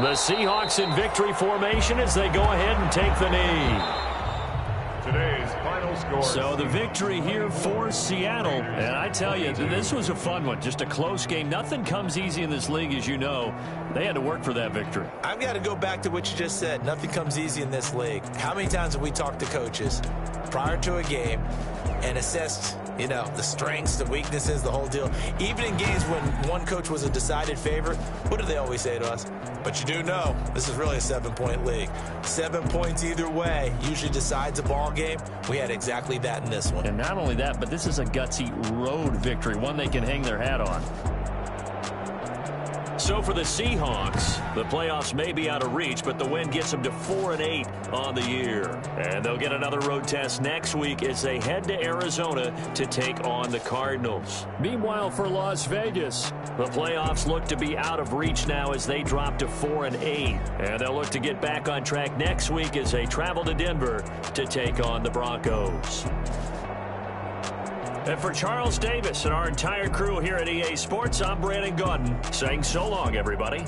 The Seahawks in victory formation as they go ahead and take the knee. Today's final score. So the victory here for Seattle. And I tell you, this was a fun one. Just a close game. Nothing comes easy in this league, as you know. They had to work for that victory. I've got to go back to what you just said. Nothing comes easy in this league. How many times have we talked to coaches prior to a game and assessed, the strengths, the weaknesses, the whole deal? Even in games when one coach was a decided favorite, what do they always say to us? But you do know this is really a 7-point league. 7 points either way usually decides a ball game. We had exactly that in this one. And not only that, but this is a gutsy road victory, one they can hang their hat on. So for the Seahawks, the playoffs may be out of reach, but the win gets them to 4-8 on the year. And they'll get another road test next week as they head to Arizona to take on the Cardinals. Meanwhile, for Las Vegas, the playoffs look to be out of reach now as they drop to 4-8. And they'll look to get back on track next week as they travel to Denver to take on the Broncos. And for Charles Davis and our entire crew here at EA Sports, I'm Brandon Gaudin saying so long, everybody.